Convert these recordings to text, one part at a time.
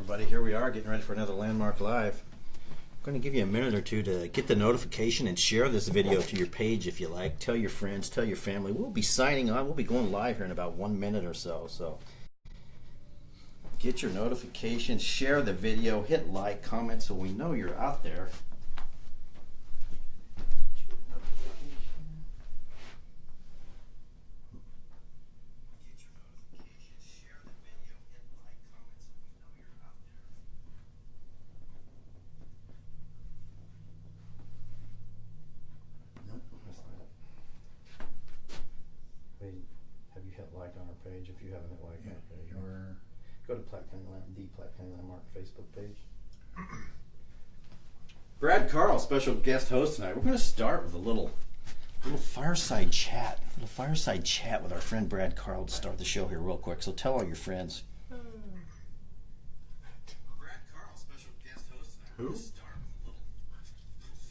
everybody. Here we are getting ready for another Landmark Live. I'm going to give you a minute or two to get the notification and share this video to your page if you like. Tell your friends, tell your family. We'll be signing on. We'll be going live here in about 1 minute or so. So get your notifications, share the video, hit like, comment so we know you're out there. If you haven't hit like that page, or go to Platte County Landmark Facebook page. Brad Carl, special guest host tonight. We're going to start with a little fireside chat. A little fireside chat with our friend Brad Carl to start the show here real quick. So tell all your friends. Brad Carl, special guest host tonight. Who? We're going to start with a little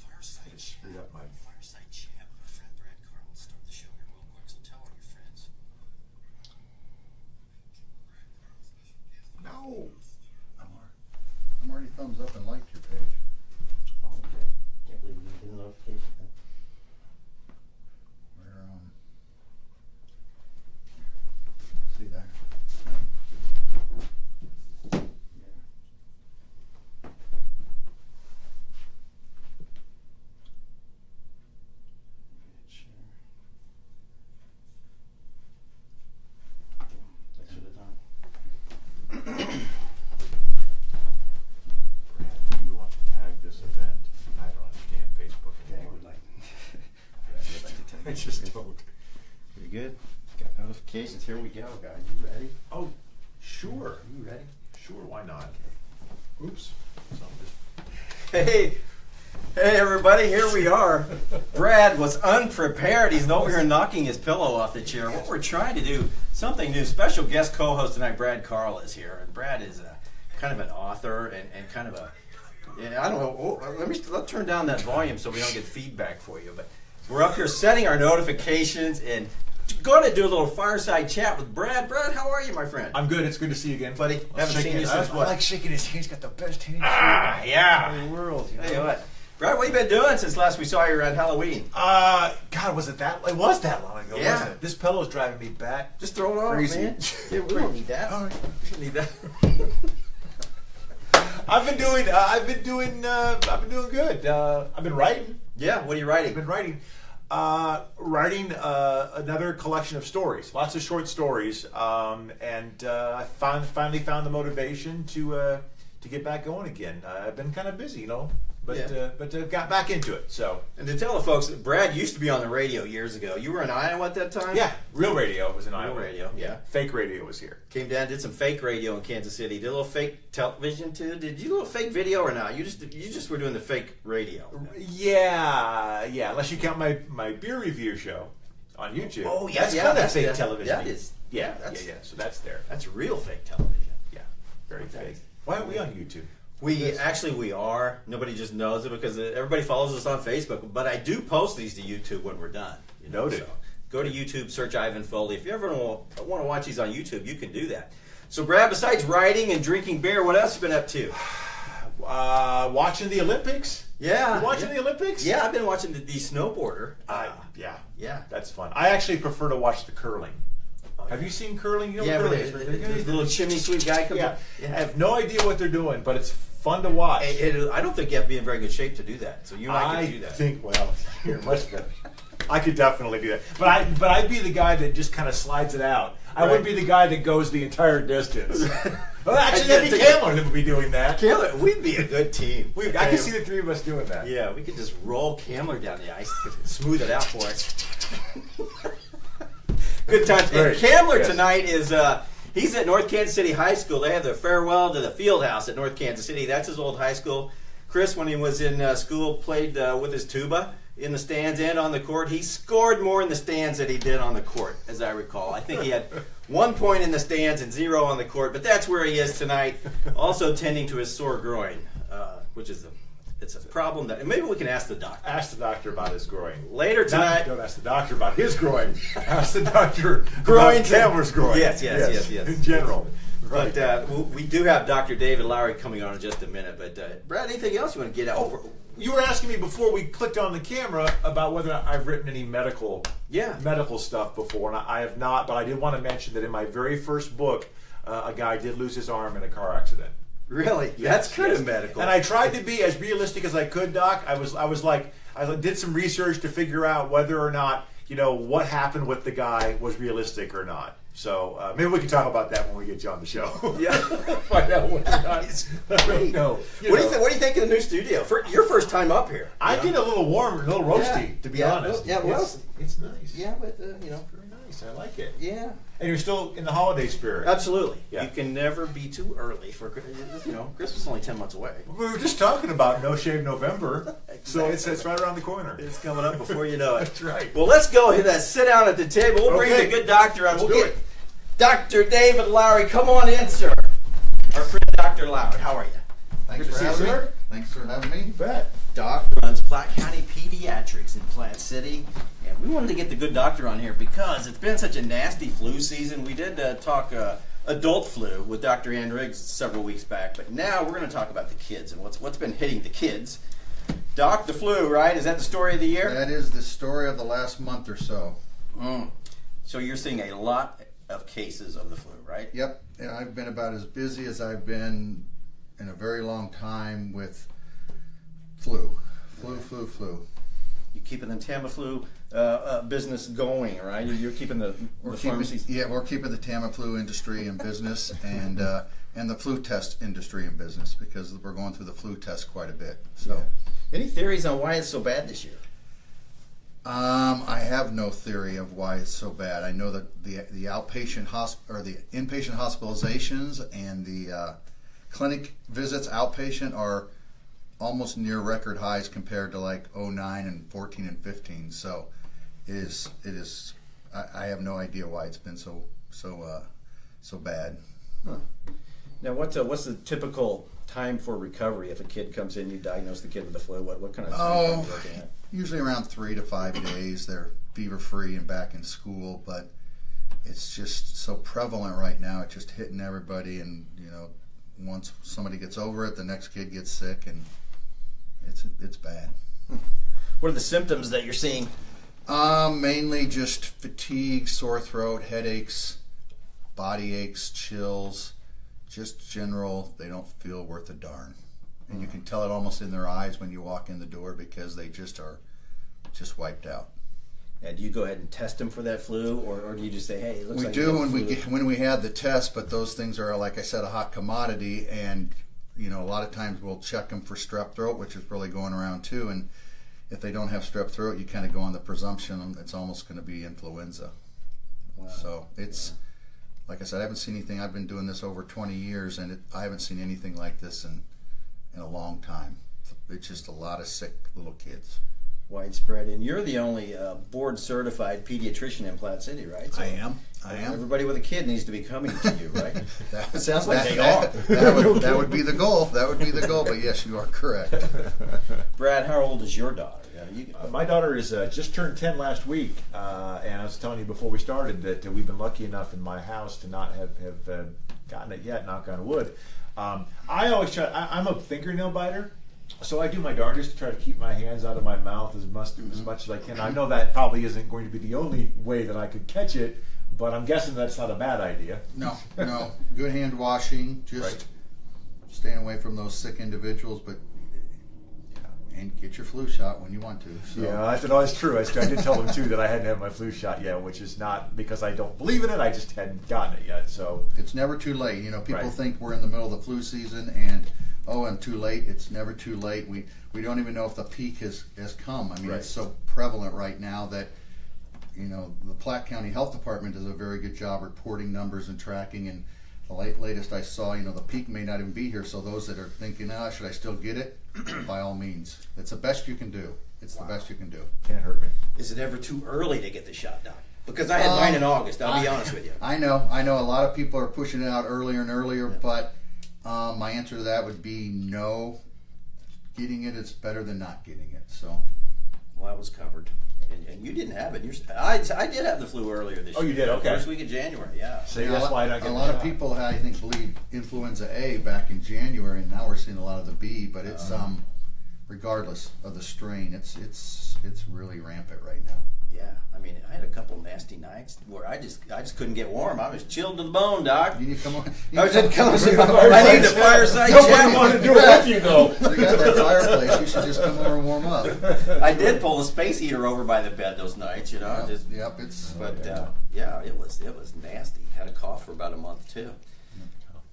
fireside chat. Screwed up my fireside chat with our friend Brad Carl to start the show here real quick. So tell all your friends. No, I'm already thumbs up and liked your page. Oh, okay. Can't believe you didn't get a notification. See there. I just don't. Pretty good. Got notifications. Here we go, guys. You ready? Oh, sure. You ready? Sure, why not? Oops. Hey, everybody. Here we are. Brad was unprepared. He's over here knocking his pillow off the chair. What we're trying to do, something new. Special guest co-host tonight, Brad Carl, is here. And Brad is kind of an author and kind of a, I don't know. Let's turn down that volume so we don't get feedback for you. But we're up here setting our notifications and going to do a little fireside chat with Brad. Brad, how are you, my friend? I'm good. It's good to see you again, buddy. Haven't seen you since what? I like shaking his hand. He's got the best hand yeah. in the world. Tell you what. Brad, what have you been doing since last we saw you around Halloween? God, was it that? It was that long ago, Yeah. wasn't it? This pillow's driving me back. Just throw it on, Crazy. man. Yeah, we don't need that. All right. We don't need that. I've been doing good. I've been writing. Yeah, what are you writing? I've been writing. Another collection of stories, lots of short stories, and I finally found the motivation to get back going again. I've been kind of busy, but got back into it. So, and to tell the folks, Brad used to be on the radio years ago. You were in Iowa at that time? yeah, real radio was in Iowa. Real radio, yeah. Fake radio was here. Came down, did some fake radio in Kansas City. Did a little fake television too. Did you do a little fake video or not? You just were doing the fake radio. Yeah. Unless you count my beer review show on YouTube. Oh yeah, that's kind of fake television. That is. Yeah. So that's there. That's real fake television. Yeah, very fake. Why aren't we on YouTube? We are. Nobody just knows it because everybody follows us on Facebook. But I do post these to YouTube when we're done. Noted. So go to YouTube, search Ivan Foley. If you ever want to watch these on YouTube, you can do that. So, Brad, besides writing and drinking beer, what else have you been up to? Watching the Olympics. Yeah. You watching the Olympics? Yeah, I've been watching the snowboarder. Yeah, that's fun. I actually prefer to watch the curling. Have you seen curling? You know yeah, what but curling the little chimney sweep guy comes up. Yeah. I have no idea what they're doing, but it's fun to watch. I don't think you have to be in very good shape to do that. So you might get to do that. I think, you're much better. I could definitely do that. But I'd be the guy that just kind of slides it out. I wouldn't be the guy that goes the entire distance. Well, actually, that'd be Candler that would be doing that. Candler, we'd be a good team. I can see the three of us doing that. Yeah, we could just roll Candler down the ice, smooth it out for us. Good times. And Candler tonight is he's at North Kansas City High School. They have their farewell to the field house at North Kansas City. That's his old high school. Chris, when he was in school, played with his tuba in the stands and on the court. He scored more in the stands than he did on the court, as I recall. I think he had 1 point in the stands and 0 on the court, but that's where he is tonight, also tending to his sore groin, which is it's a problem that maybe we can ask the doctor. Ask the doctor about his groin. Later tonight. Don't ask the doctor about his groin. Ask the doctor groin. Candler's groin. Yes. In general. Right. But we do have Dr. David Lowry coming on in just a minute. But Brad, anything else you want to get out? You were asking me before we clicked on the camera about whether I've written any medical stuff before, and I have not. But I did want to mention that in my very first book, a guy did lose his arm in a car accident. Really? Yes, That's kind of medical. And I tried to be as realistic as I could, Doc. I did some research to figure out whether or not what happened with the guy was realistic or not. So maybe we can talk about that when we get you on the show. Yeah, find out whether or not. Great. No. What do you think of the new studio? For your first time up here, I get a little warm, a little roasty, to be honest. Yeah, well, it's nice. Yeah, but very nice. I like it. Yeah. And you're still in the holiday spirit. Absolutely. Yeah. You can never be too early for Christmas is only 10 months away. We were just talking about No Shave November, so Exactly. it's right around the corner. It's coming up before you know it. That's right. Well, let's go ahead and sit down at the table. We'll bring Okay. the good doctor on. Let's We'll do get it. Dr. David Lowry. Come on in, sir. Our friend Dr. Lowry. How are you? Thanks Good for to see you, having me. sir. Thanks for having me. Bet. Doc runs Platte County Pediatrics in Plant City, and we wanted to get the good doctor on here because it's been such a nasty flu season. We did talk adult flu with Dr. Ann Riggs several weeks back, but now we're going to talk about the kids and what's been hitting the kids. Doc, the flu, right? Is that the story of the year? That is the story of the last month or so. So you're seeing a lot of cases of the flu, right? Yep. And I've been about as busy as I've been in a very long time with flu. You're keeping the Tamiflu business going, right? You're keeping the pharmacies. We're keeping the Tamiflu industry in business and the flu test industry in business because we're going through the flu test quite a bit. So, Any theories on why it's so bad this year? I have no theory of why it's so bad. I know that the outpatient or the inpatient hospitalizations and the clinic visits outpatient are almost near record highs compared to like 09 and 14 and 15. So it is. I have no idea why it's been so bad. Huh. Now, what's the typical time for recovery if a kid comes in? You diagnose the kid with the flu. What kind of time are you looking at? Usually around 3 to 5 days. They're fever free and back in school, but it's just so prevalent right now. It's just hitting everybody, and once somebody gets over it, the next kid gets sick, and it's bad. What are the symptoms that you're seeing? Mainly just fatigue, sore throat, headaches, body aches, chills, just general. They don't feel worth a darn, and you can tell it almost in their eyes when you walk in the door because they just are wiped out. And do you go ahead and test them for that flu, or do you just say, "Hey, it looks We like do you have when we had the test, but those things are, like I said, a hot commodity, and a lot of times we'll check them for strep throat, which is really going around too. And if they don't have strep throat, you kind of go on the presumption it's almost going to be influenza. Wow. So it's like I said, I haven't seen anything. I've been doing this over 20 years, and I haven't seen anything like this in a long time. It's just a lot of sick little kids. widespread. And you're the only board-certified pediatrician in Platte City, right? So I am. Everybody with a kid needs to be coming to you, right? It sounds like they are. That would be the goal. That would be the goal. But yes, you are correct. Brad, how old is your daughter? My daughter is just turned 10 last week, and I was telling you before we started that we've been lucky enough in my house to not have gotten it yet, knock on wood. I always try, I'm a fingernail biter, so I do my darndest to try to keep my hands out of my mouth as much as I can. I know that probably isn't going to be the only way that I could catch it, but I'm guessing that's not a bad idea. No. Good hand washing, just staying away from those sick individuals, but and get your flu shot when you want to. So. Yeah, that's true. I did tell them too that I hadn't had my flu shot yet, which is not because I don't believe in it. I just hadn't gotten it yet. So it's never too late. You know, people think we're in the middle of the flu season and I'm too late. It's never too late. We don't even know if the peak has come. I mean, it's so prevalent right now that the Platte County Health Department does a very good job reporting numbers and tracking. And the latest I saw, the peak may not even be here. So those that are thinking, should I still get it? By all means, it's the best you can do. It's the best you can do. Can't hurt me. Is it ever too early to get the shot done? Because I had mine in August. I'll be honest with you. I know. A lot of people are pushing it out earlier and earlier, but my answer to that would be no. Getting it is better than not getting it. So, Well, I was covered. And you didn't have it. I did have the flu earlier this year. Oh, you did? Okay. First week of January, yeah. See, Yeah, that's why I don't get a the lot of shot. people, I think, believe influenza A back in January, and now we're seeing a lot of the B. But it's regardless of the strain, it's really rampant right now. Yeah, I mean, I had a couple nasty nights where I just couldn't get warm. I was chilled to the bone, Doc. You need to come on. I was in I need the fireside chat. Nobody wanted to do it with you, though. You got that fireplace. You should just come over and warm up. I did pull the space heater over by the bed those nights, you know. Yep, it's. But yeah, it was nasty. Had a cough for about a month too.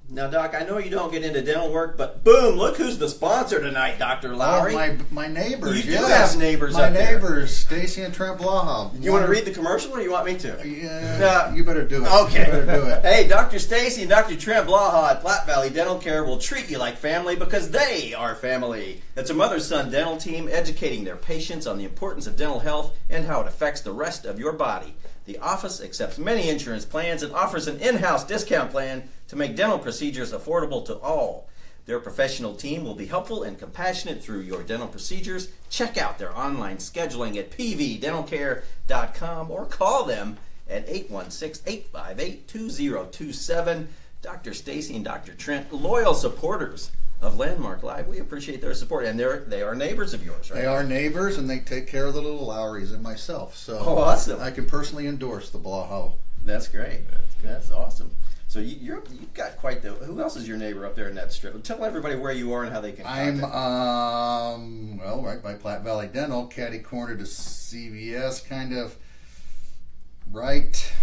Now, Doc, I know you don't get into dental work, but boom! Look who's the sponsor tonight, Dr. Lowry. Oh, my neighbors. You do have neighbors My up there. neighbors, Stacy and Trent Blaha. You want to read the commercial, or you want me to? Yeah, you better do it. Okay. You better do it. Hey, Dr. Stacy and Dr. Trent Blaha at Platte Valley Dental Care will treat you like family because they are family. It's a mother-son dental team educating their patients on the importance of dental health and how it affects the rest of your body. The office accepts many insurance plans and offers an in-house discount plan to make dental procedures affordable to all. Their professional team will be helpful and compassionate through your dental procedures. Check out their online scheduling at pvdentalcare.com or call them at 816-858-2027. Dr. Stacy and Dr. Trent, loyal supporters of Landmark Live. We appreciate their support, and they are neighbors of yours, right? They are neighbors, and they take care of the little Lowrys and myself. So awesome! I can personally endorse the Blaha. That's great. That's awesome. So you've got quite the. Who else is your neighbor up there in that strip? Tell everybody where you are and how they can. I'm contact right by Platte Valley Dental, catty corner to CVS, kind of right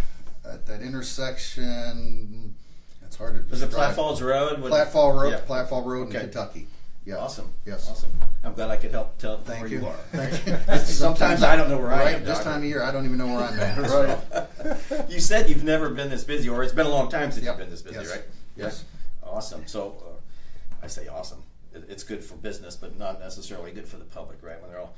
at that intersection. It's hard to describe. Is it Platte Falls Road? Platte Falls Road, Yeah. Platte Falls Road Okay. in Kentucky. Yeah. Awesome. Yes. Awesome. I'm glad I could help tell Thank where you. you are. Thank you. Sometimes I don't know where I right am. this Doc. time of year, I don't even know where I'm at. Right. You said you've never been this busy, or it's been a long time since Yep. you've been this busy, Yes. right? Yes. Awesome. So I say awesome. It's good for business, but not necessarily good for the public, right? When they're all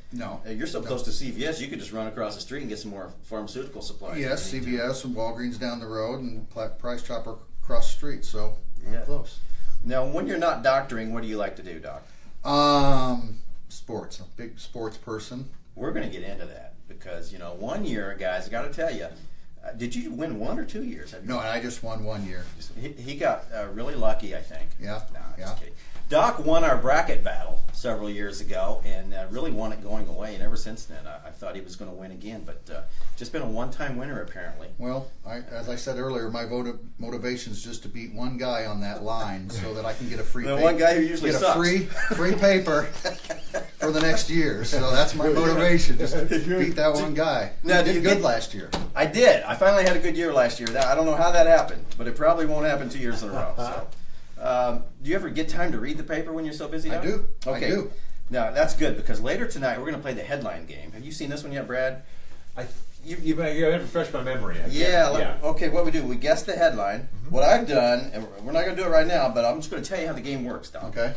you're so close to CVS, you could just run across the street and get some more pharmaceutical supplies. Yes, CVS and Walgreens down the road, and Price Chopper across the street. So close. Now, when you're not doctoring, what do you like to do, Doc? Sports. I'm a big sports person. We're going to get into that because 1 year, guys, I got to tell you, did you win 1 or 2 years? No, I just won 1 year. He got really lucky, I think. Yeah. No, just kidding. Doc won our bracket battle several years ago and really won it going away. And ever since then, I thought he was going to win again. But just been a one-time winner, apparently. Well, as I said earlier, my motivation is just to beat one guy on that line so that I can get a free The paper. one guy who usually get sucks. a free paper for the next year. So that's my motivation, just to beat that one guy. Now, He did good last year. I did. I finally had a good year last year. Now, I don't know how that happened, but it probably won't happen 2 years in a row. So. Do you ever get time to read the paper when you're so busy? I do. Okay. I do. Now, that's good because later tonight we're going to play the headline game. Have you seen this one yet, Brad? You have to refresh my memory. Okay, what we do, we guess the headline. What I've done, and we're not going to do it right now, but I'm just going to tell you how the game works, Don. Okay.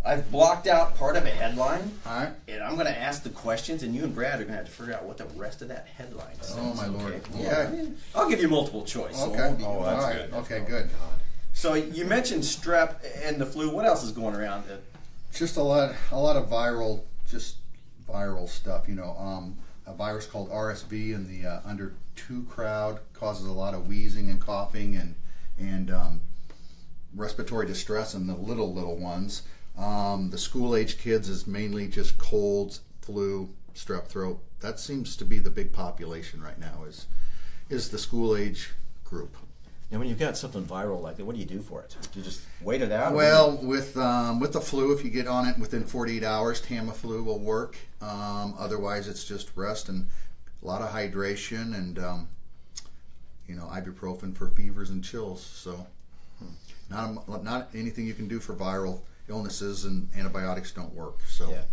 I've blocked out part of a headline. All right. And I'm going to ask the questions, and you and Brad are going to have to figure out what the rest of that headline says. Oh, my Lord. Okay. Okay. I mean, I'll give you multiple choice. So it Okay. won't be All that's right. good. Okay, good. So you mentioned strep and the flu. What else is going around? Just a lot of viral stuff. A virus called RSV in the under 2 crowd causes a lot of wheezing and coughing and respiratory distress in the little ones. The school age kids is mainly just colds, flu, strep throat. That seems to be the big population right now. Is the school age group. And when you've got something viral like that, what do you do for it? Do you just wait it out? Well, with the flu, if you get on it within 48 hours, Tamiflu will work. Otherwise, it's just rest and a lot of hydration and ibuprofen for fevers and chills. So, not anything you can do for viral illnesses, and antibiotics don't work. So. Yeah.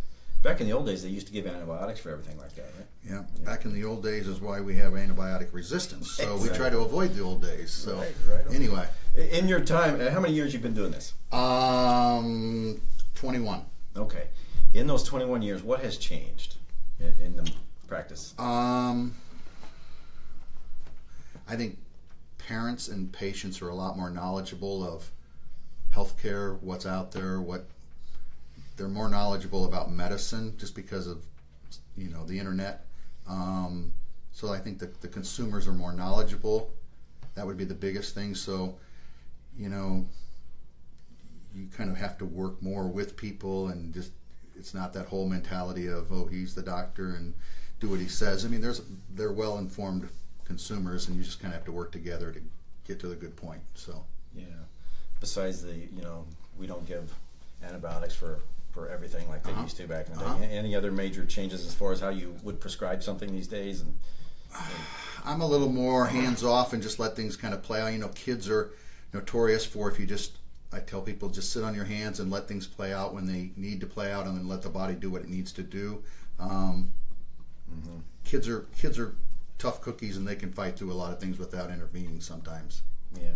Back in the old days, they used to give antibiotics for everything like that, right? Yeah, back in the old days is why we have antibiotic resistance. So we try to avoid the old days. So Right. anyway, in your time, how many years you been doing this? 21. Okay. In those 21 years, what has changed in the practice? I think parents and patients are a lot more knowledgeable of healthcare, what's out there, they're more knowledgeable about medicine just because of the internet. So I think the consumers are more knowledgeable. That would be the biggest thing. So, you kind of have to work more with people, and just it's not that whole mentality of, oh, he's the doctor and do what he says. I mean, they're well-informed consumers, and you just kind of have to work together to get to the good point. So yeah. Besides we don't give antibiotics for everything like they used to back in the day. Any other major changes as far as how you would prescribe something these days? I'm a little more hands-off and just let things kind of play out. Kids are notorious for, I tell people, just sit on your hands and let things play out when they need to play out, and then let the body do what it needs to do. Kids are tough cookies, and they can fight through a lot of things without intervening sometimes. Yeah.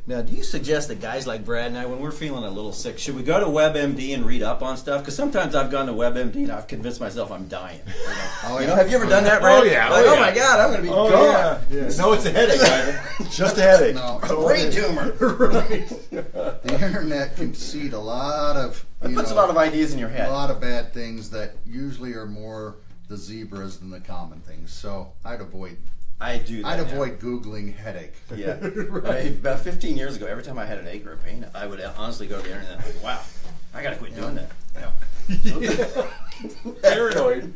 Now, do you suggest that guys like Brad and I, when we're feeling a little sick, should we go to WebMD and read up on stuff? Because sometimes I've gone to WebMD and I've convinced myself I'm dying. Have you ever done that, Brad? Oh, yeah. Like, oh my God, I'm going to be gone. Yeah. No, it's a headache, Ivan. Just a headache. No, A brain tumor. Right. the internet can seed a lot of It puts a lot of ideas in your head. a lot of bad things that usually are more the zebras than the common things. So I'd avoid Googling headache. Yeah. About 15 years ago, every time I had an ache or a pain, I would honestly go to the internet and like, wow, I got to quit doing that. Paranoid.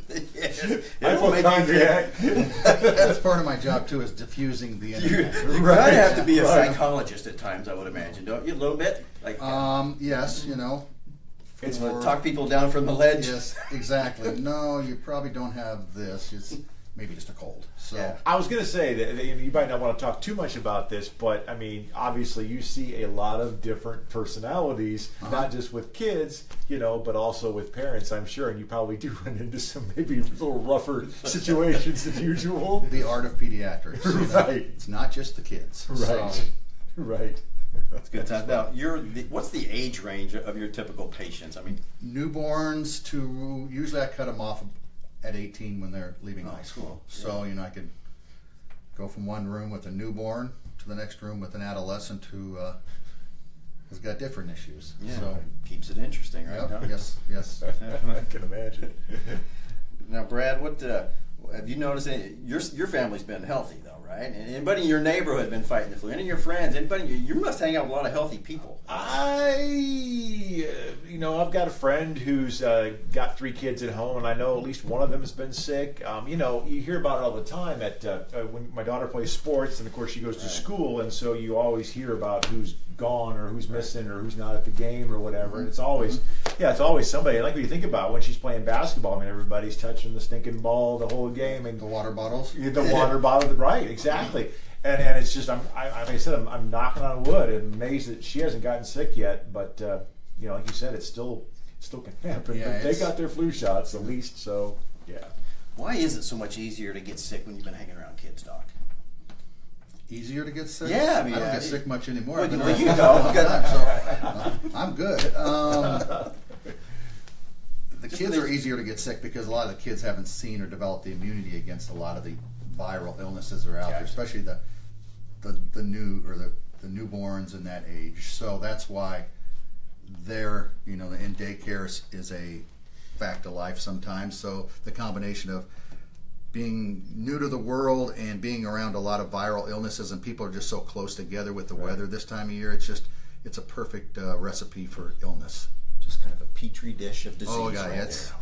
Hypochondriac. That's part of my job too, is diffusing the internet. You kind of have to be a psychologist at times, I would imagine, don't you? A little bit? Like, yes, it's to talk people down from the ledge. Yes, exactly. No, you probably don't have this. It's maybe just a cold. So Yeah. I was going to say that you might not want to talk too much about this, but I mean, obviously, you see a lot of different personalities, not just with kids, but also with parents, I'm sure, and you probably do run into some maybe a little rougher situations than usual. The art of pediatrics. Right. It's not just the kids. Right. So, Right. That's good time. Now, what's the age range of your typical patients? I mean, newborns to, usually I cut them off at 18 when they're leaving high school. Cool. So, I could go from one room with a newborn to the next room with an adolescent who has got different issues. yeah, So, keeps it interesting, right? yep, yes. I can imagine. Now, Brad, what have you noticed? Your family's been healthy, though, right? And anybody in your neighborhood been fighting the flu? Any of your friends? Anybody? You must hang out with a lot of healthy people. I've got a friend who's got 3 kids at home, and I know at least one of them has been sick. You hear about it all the time at when my daughter plays sports, and of course she goes to school, and so you always hear about who's gone or who's missing or who's not at the game or whatever. And it's always somebody. And like when you think about when she's playing basketball, I mean, everybody's touching the stinking ball the whole game, and The water bottles. the water bottle, right? Exactly. And it's just like I said, I'm knocking on wood and amazed that she hasn't gotten sick yet. But like you said, it still can happen. Yeah, But they got their flu shots at least, so yeah. Why is it so much easier to get sick when you've been hanging around kids, Doc? Easier to get sick? Yeah, I mean, I don't get sick much anymore. Well, I've been well, around you for a don't. long time, so I'm good. The kids are easier to get sick because a lot of the kids haven't seen or developed the immunity against a lot of the viral illnesses that are out there, especially the newborns in that age. So that's why they're in daycare is a fact of life sometimes. So the combination of being new to the world and being around a lot of viral illnesses, and people are just so close together with the weather this time of year, it's a perfect recipe for illness. Just kind of a petri dish of disease. Oh yeah, right it's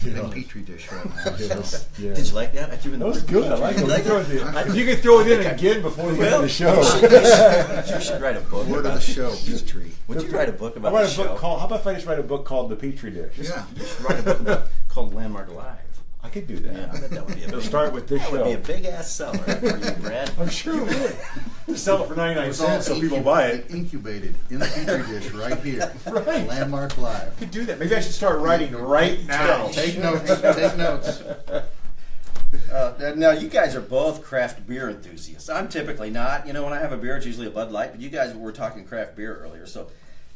there. a petri dish right now. So. Yeah. Did you like that? I threw in the That was word good. I petri. like it. You like it? If you could throw it in again before the end of the show. You should write a book. Word of about the show, petri. Would you write a book I about write the a book show? called. How about if I just write a book called The Petri Dish? Yeah. You should write a book called Landmark Live. I could do that. Yeah, I bet that would be a It'll big, start with this that would be show. a big ass seller for you, Brad. I'm sure it would. Just sell it for 99 It's all cents so people buy it. incubated in the petri dish right here. Right. Landmark Live. I could do that. Maybe I should start writing right now. Take notes. Take notes. Now, you guys are both craft beer enthusiasts. I'm typically not. When I have a beer, it's usually a Bud Light. But you guys were talking craft beer earlier, so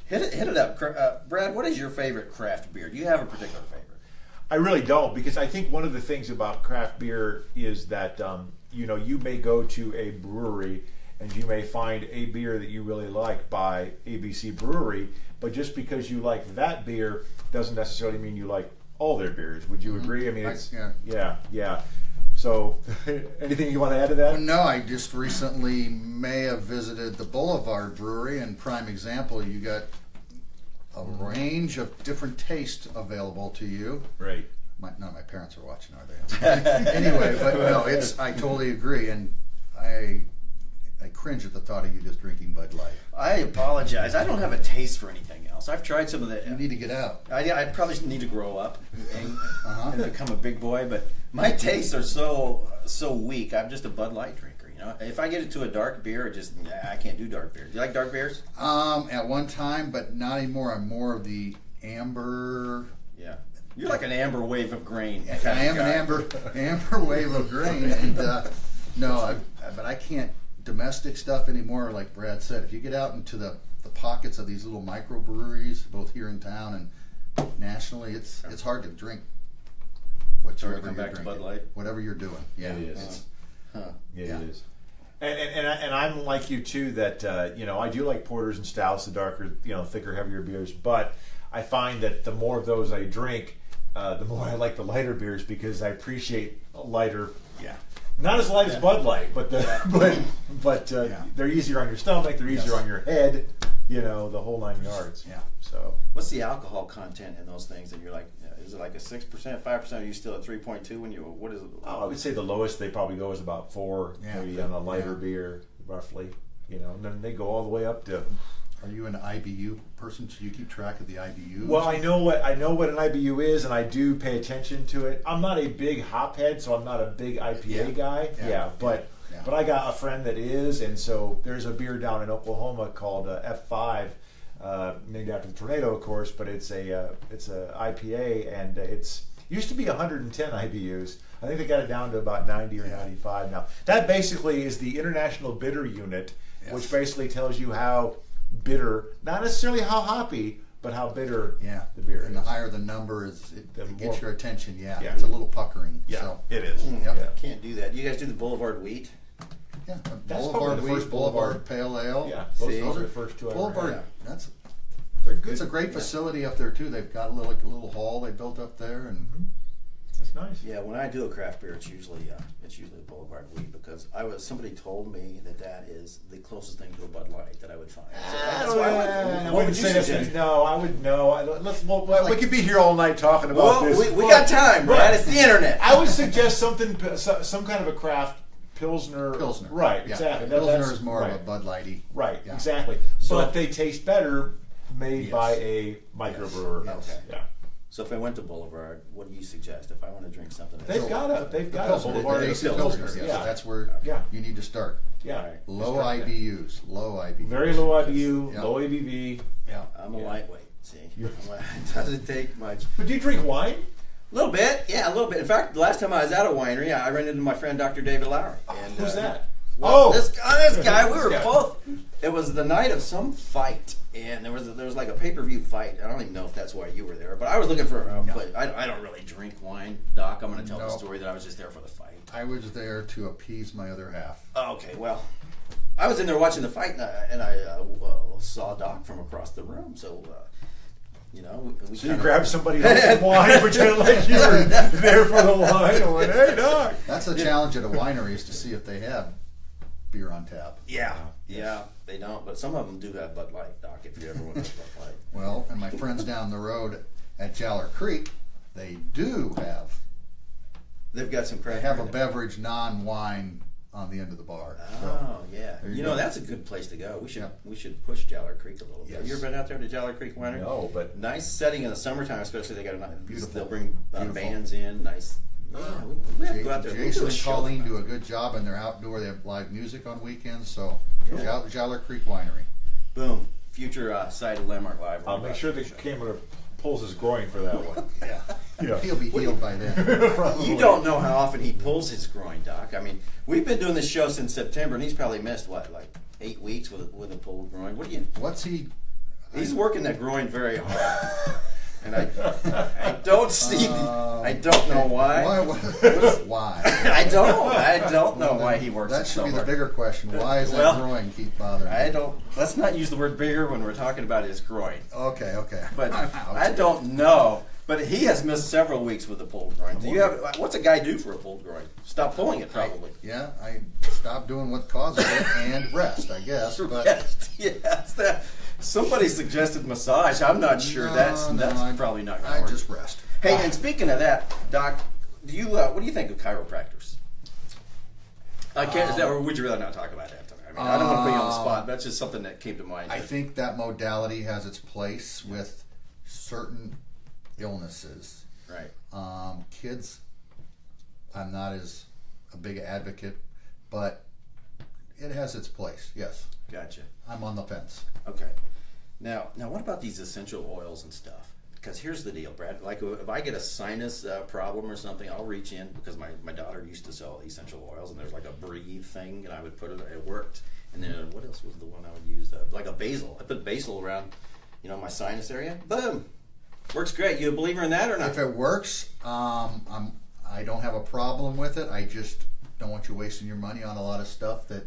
hit it up. Brad, what is your favorite craft beer? Do you have a particular favorite? I really don't, because I think one of the things about craft beer is that you may go to a brewery and you may find a beer that you really like by ABC Brewery, but just because you like that beer doesn't necessarily mean you like all their beers. Would you agree? I mean, it's yeah. yeah. So, anything you want to add to that? No, I just recently may have visited the Boulevard Brewery, and prime example, you got a range of different tastes available to you. Right. None of my parents are watching, are they? Anyway, but no, I totally agree, and I cringe at the thought of you just drinking Bud Light. I apologize. I don't have a taste for anything else. I've tried some of the. You need to get out. I probably need to grow up and become a big boy, but my tastes are so weak. I'm just a Bud Light drinker. You know, if I get into a dark beer, I can't do dark beer. Do you like dark beers? At one time, but not anymore. I'm more of the amber. Yeah, you're like an amber wave of grain. I am an amber wave of grain, and but I can't domestic stuff anymore. Like Brad said, if you get out into the pockets of these little microbreweries, both here in town and nationally, it's hard to drink. Whatever come back to Bud Light? Whatever you're doing, yeah, it is. It is. And I'm like you too. That I do like porters and stouts, the darker, thicker, heavier beers. But I find that the more of those I drink, the more I like the lighter beers because I appreciate lighter. Yeah. Not as light as Bud Light, but they're easier on your stomach. They're easier on your head. The whole 9 yards. Yeah. So what's the alcohol content in those things? And you're like, is it like a 6%, 5%? Are you still at 3.2 when you? What is it? I would say the lowest they probably go is about 4, maybe on a lighter beer, roughly. And then they go all the way up to. Are you an IBU person? Do you keep track of the IBUs? Well, I know what an IBU is, and I do pay attention to it. I'm not a big hophead, so I'm not a big IPA guy. But I got a friend that is, and so there's a beer down in Oklahoma called F5, named after the tornado, of course. But it's a IPA, and it's used to be 110 IBUs. I think they got it down to about 90 or 95 now. That basically is the International Bitter Unit, which basically tells you how bitter, not necessarily how hoppy, but how bitter the beer is. And the higher the number is, it gets your attention. Yeah, Yeah. It's a little puckering. Yeah, So. it is. Can't do that. You guys do the Boulevard Wheat? Yeah, That's Boulevard probably the Wheat, first Boulevard Pale Ale. Yeah, See? those are the first two I Boulevard. read. They're good. It's a great facility up there too. They've got a little hall they built up there, and That's nice. Yeah, when I do a craft beer, it's usually Boulevard Wheat because somebody told me that is the closest thing to a Bud Light that I would find. So what would you suggest? No, I would no. We could be here all night talking about this. We got time, Brad. It's the internet. I would suggest some kind of a craft Pilsner. Right, exactly. Pilsner is more of a Bud Lighty. Right, Yeah. exactly. But they taste better made by a microbrewer. Yes. Okay. Yeah. So if I went to Boulevard, what do you suggest if I want to drink something? They've got a Boulevard. The Pilsner. So that's where you need to start. Yeah. Low IBUs. Very low IBU, low ABV. Yeah. I'm a lightweight. See, it doesn't take much. But do you drink wine? A little bit, yeah, a little bit. In fact, the last time I was at a winery, I ran into my friend Dr. David Lowry. And, who's that? Well, this guy. We were both. It was the night of some fight, and there was like a pay-per-view fight. I don't even know if that's why you were there, but I was looking for a place. I don't really drink wine, Doc. I'm going to tell the story that I was just there for the fight. I was there to appease my other half. Okay, well, I was in there watching the fight, and I saw Doc from across the room. So, we So you grabbed somebody else's wine, pretend like you were there for the wine, and went, "Hey, Doc." That's the challenge at a winery is to see if they have beer on tap. Yeah, they don't, but some of them do have Bud Light, Doc. If you ever want to Bud Light. Well, and my friends down the road at Jaller Creek, they do have. They've got some craft. They have a beverage, non-wine, on the end of the bar. Oh, yeah. That's a good place to go. We should push Jaller Creek a little bit. Have you ever been out there to Jaller Creek Winery? No, but nice setting in the summertime, especially. They got a beautiful. They'll bring bands in. Nice. Yeah, we have to go out there. Jason and Colleen do a good job, and they're outdoor. They have live music on weekends. So, Jaller Creek Winery. Boom. Future site of Landmark Live. I'll make sure the camera pulls his groin for that one. Yeah. He'll be healed by then. You don't know how often he pulls his groin, Doc. I mean, we've been doing this show since September, and he's probably missed, like 8 weeks with a pulled groin. What's he? He's working that groin very hard. And I don't see. I don't know why. Why? I don't know why he works. That should be the hard. bigger question. Why is that groin keep bothering me? Let's not use the word bigger when we're talking about his groin. Okay. But I don't know But he has missed several weeks with a pulled groin. Do you have? What's a guy do for a pulled groin? Stop pulling it, probably. I stopped doing what causes it and rest, I guess. But yes. Somebody suggested massage. I'm not sure. That's probably not going to work. I just rest. Hey, and speaking of that, Doc, do you what do you think of chiropractors? I can't. Or would you rather not talk about that? I mean, I don't want to put you on the spot. That's just something that came to mind. I think that modality has its place with certain illnesses. Right. Kids, I'm not as a big advocate, but it has its place. Yes. Gotcha. I'm on the fence. Okay. Now, what about these essential oils and stuff? Because here's the deal, Brad. Like, if I get a sinus problem or something, I'll reach in because my daughter used to sell essential oils, and there's like a breathe thing, and I would put it. It worked. And then what else was the one I would use? Like a basil. I put basil around, my sinus area. Boom. Works great. You a believer in that or not? If it works, I don't have a problem with it. I just don't want you wasting your money on a lot of stuff that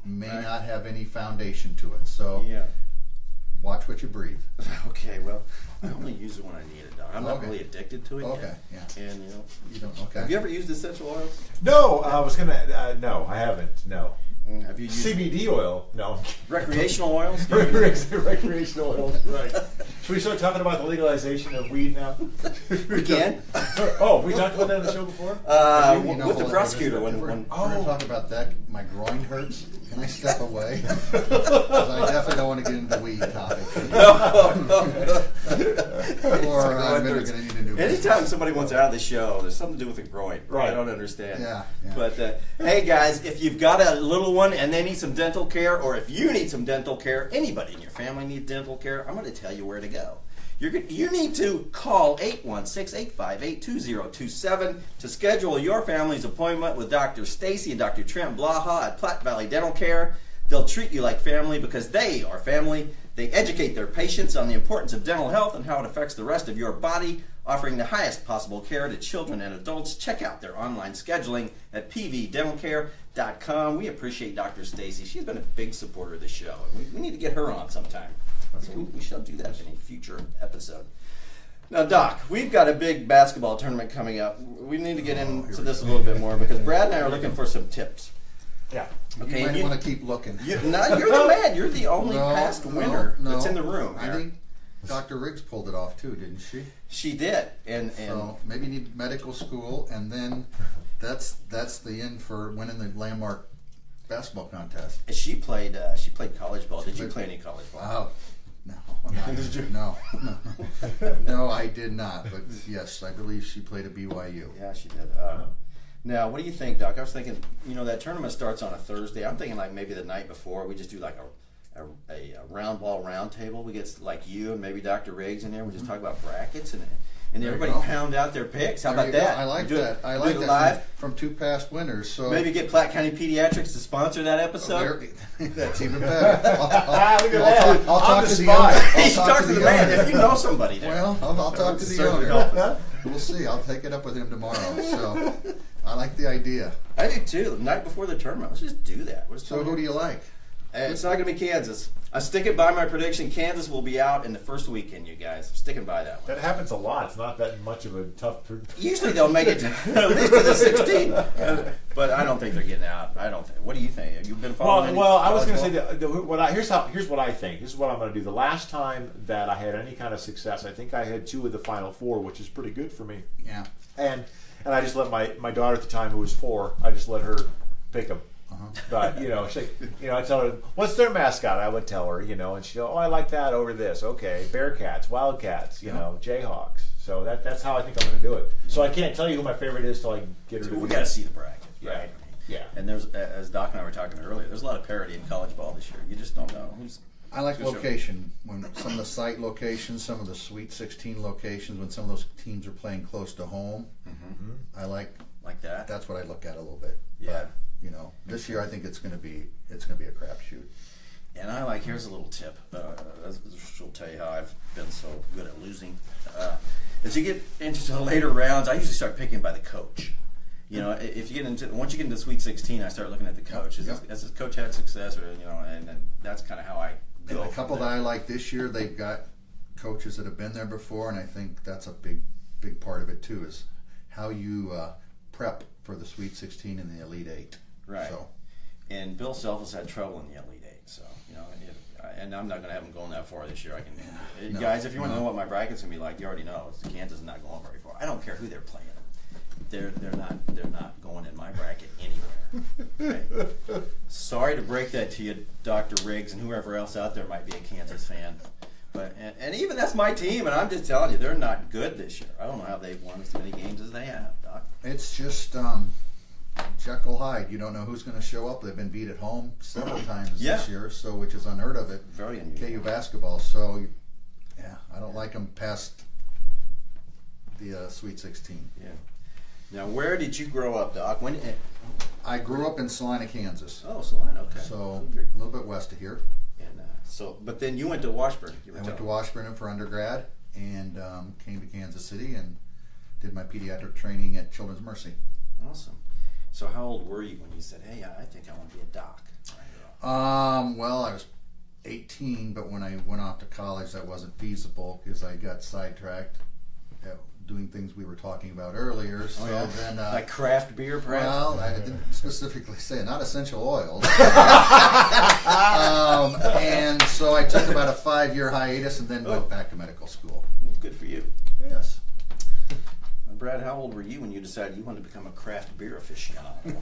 may not have any foundation to it. So watch what you breathe. Okay, well, I only use it when I need it, Doc. I'm not really addicted to it yet. Yeah. And you don't. Okay. Have you ever used essential oils? No, I was gonna. No, I haven't. No. Have you used CBD oil? No. Recreational oils? Recreational oils, right. Should we start talking about the legalization of weed now? We can. We talked about that on the show before? With the prosecutor. We're going to talk about that. My groin hurts. Can I step away? Because I definitely don't want to get into the weed topic. Or I'm going to need a new Anytime somebody wants out of the show, there's something to do with the groin. Right. I don't understand. Yeah. But, hey, guys, if you've got a little one and they need some dental care, or if you need some dental care, anybody in your family needs dental care, I'm going to tell you where to go. You need to call 816-858-2027 to schedule your family's appointment with Dr. Stacy and Dr. Trent Blaha at Platte Valley Dental Care. They'll treat you like family because they are family. They educate their patients on the importance of dental health and how it affects the rest of your body, offering the highest possible care to children and adults. Check out their online scheduling at pvdentalcare.com. We appreciate Dr. Stacy. She's been a big supporter of the show. We need to get her on sometime. So we shall do that in a future episode. Now, Doc, we've got a big basketball tournament coming up. We need to get into this a little bit more because Brad and I are looking for some tips. Yeah. Okay, you might want to keep looking. You're the man. You're the only past winner that's in the room. I think Dr. Riggs pulled it off too, didn't she? She did, and so maybe you need medical school, and then that's the end for winning the landmark basketball contest. She played college ball. Did you play any college ball? Oh, no, I did not. But yes, I believe she played at BYU. Yeah, she did. Now, what do you think, Doc? I was thinking, that tournament starts on a Thursday. I'm thinking like maybe the night before we just do like a round ball round table. We get like you and maybe Dr. Riggs in there. We just talk about brackets and everybody pound out their picks. How about that? I like that. I like that live from two past winners. So maybe get Platte County Pediatrics to sponsor that episode. That's even better. I'll talk to the owner. He's talking to the man. If you know somebody there. Well, I'll talk to the owner. We'll see. I'll take it up with him tomorrow. So I like the idea. I do too. The night before the tournament, let's just do that. So who do you like? It's not going to be Kansas. I'm sticking by my prediction. Kansas will be out in the first weekend, you guys. I'm sticking by that one. That happens a lot. It's not that much of a tough... Usually they'll make it to, at least to the 16. But I don't think they're getting out. I don't think. What do you think? Have you been following Well, I was going to say, here's what I think. This is what I'm going to do. The last time that I had any kind of success, I think I had 2 of the Final 4, which is pretty good for me. Yeah. And I just let my daughter at the time, who was 4, I just let her pick them. But I tell her, what's their mascot? I would tell her, and she'd go, oh, I like that over this. Okay, Bearcats, Wildcats, Jayhawks. So that's how I think I'm going to do it. So I can't tell you who my favorite is till I get her. So we got to see the bracket, right? Yeah. And there's, as Doc and I were talking earlier, there's a lot of parity in college ball this year. You just don't know who's. I like location. When some of the site locations, some of the Sweet 16 locations, when some of those teams are playing close to home, I like that. That's what I look at a little bit. Yeah. But, this year I think it's going to be a crapshoot. And here's a little tip. She'll tell you how I've been so good at losing. As you get into the later rounds, I usually start picking by the coach. If you get once you get into Sweet 16, I start looking at the coach. Has this coach had success, or and then that's kind of how I go. And a couple that I like this year, they've got coaches that have been there before, and I think that's a big part of it too, is how you prep for the Sweet 16 and the Elite 8. Right. So. And Bill Self has had trouble in the Elite 8, so and I'm not going to have him going that far this year. Guys, if you want to know what my bracket's going to be like, you already know. Kansas is not going very far. I don't care who they're playing. They're not going in my bracket anywhere. Okay? Sorry to break that to you, Dr. Riggs, and whoever else out there might be a Kansas fan. But and even that's my team, and I'm just telling you, they're not good this year. I don't know how they've won as many games as they have, Doc. It's just Jekyll Hyde. You don't know who's going to show up. They've been beat at home several times this year, so which is unheard of at Very unusual. KU basketball. So, yeah, I don't like them past the Sweet 16. Yeah. Now, where did you grow up, Doc? I grew up in Salina, Kansas. Oh, Salina, okay. So a little bit west of here. And but then you went to Washburn. I went to Washburn for undergrad and came to Kansas City and did my pediatric training at Children's Mercy. Awesome. So how old were you when you said, "Hey, I think I want to be a doc"? Well, I was 18, but when I went off to college, that wasn't feasible because I got sidetracked doing things we were talking about earlier. So then, like craft beer, perhaps? Well, I didn't specifically say, not essential oils. And so I took about a 5-year hiatus and then went back to medical school. Good for you. Yes. Brad, how old were you when you decided you wanted to become a craft beer aficionado?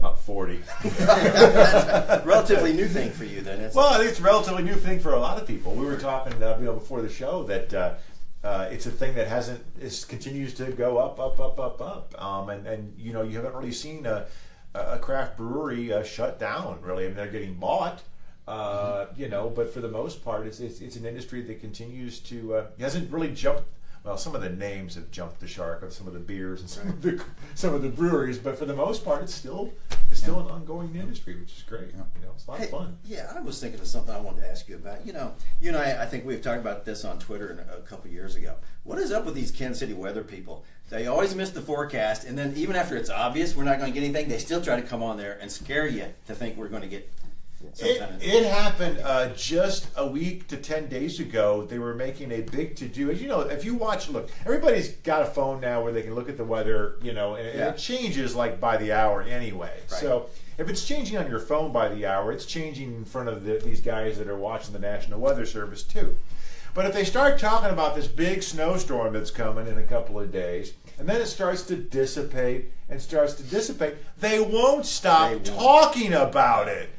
About 40. That's a relatively new thing for you, then. Well, I think it's a relatively new thing for a lot of people. We were talking before the show that it's a thing that continues to go up. And you haven't really seen a craft brewery shut down, really. I mean, they're getting bought, but for the most part, it's an industry that continues to hasn't really jumped. Well, some of the names have jumped the shark of some of the beers and some of the breweries, but for the most part, it's still an ongoing industry, which is great. It's a lot of fun. Yeah, I was thinking of something I wanted to ask you about. You and I think we've talked about this on Twitter a couple years ago. What is up with these Kansas City weather people? They always miss the forecast, and then even after it's obvious we're not going to get anything, they still try to come on there and scare you to think we're going to get. It happened just a week to 10 days ago. They were making a big to-do. As you know, if you watch, look, everybody's got a phone now where they can look at the weather, and it changes like by the hour anyway. Right. So if it's changing on your phone by the hour, it's changing in front of these guys that are watching the National Weather Service too. But if they start talking about this big snowstorm that's coming in a couple of days, and then it starts to dissipate, they won't stop talking about it.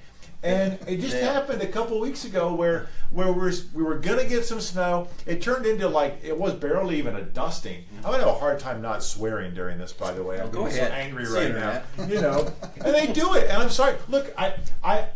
And it just happened a couple weeks ago where we were going to get some snow. It turned into it was barely even a dusting. I'm going to have a hard time not swearing during this, by the way. I'm so angry right now. And they do it. And I'm sorry. Look, I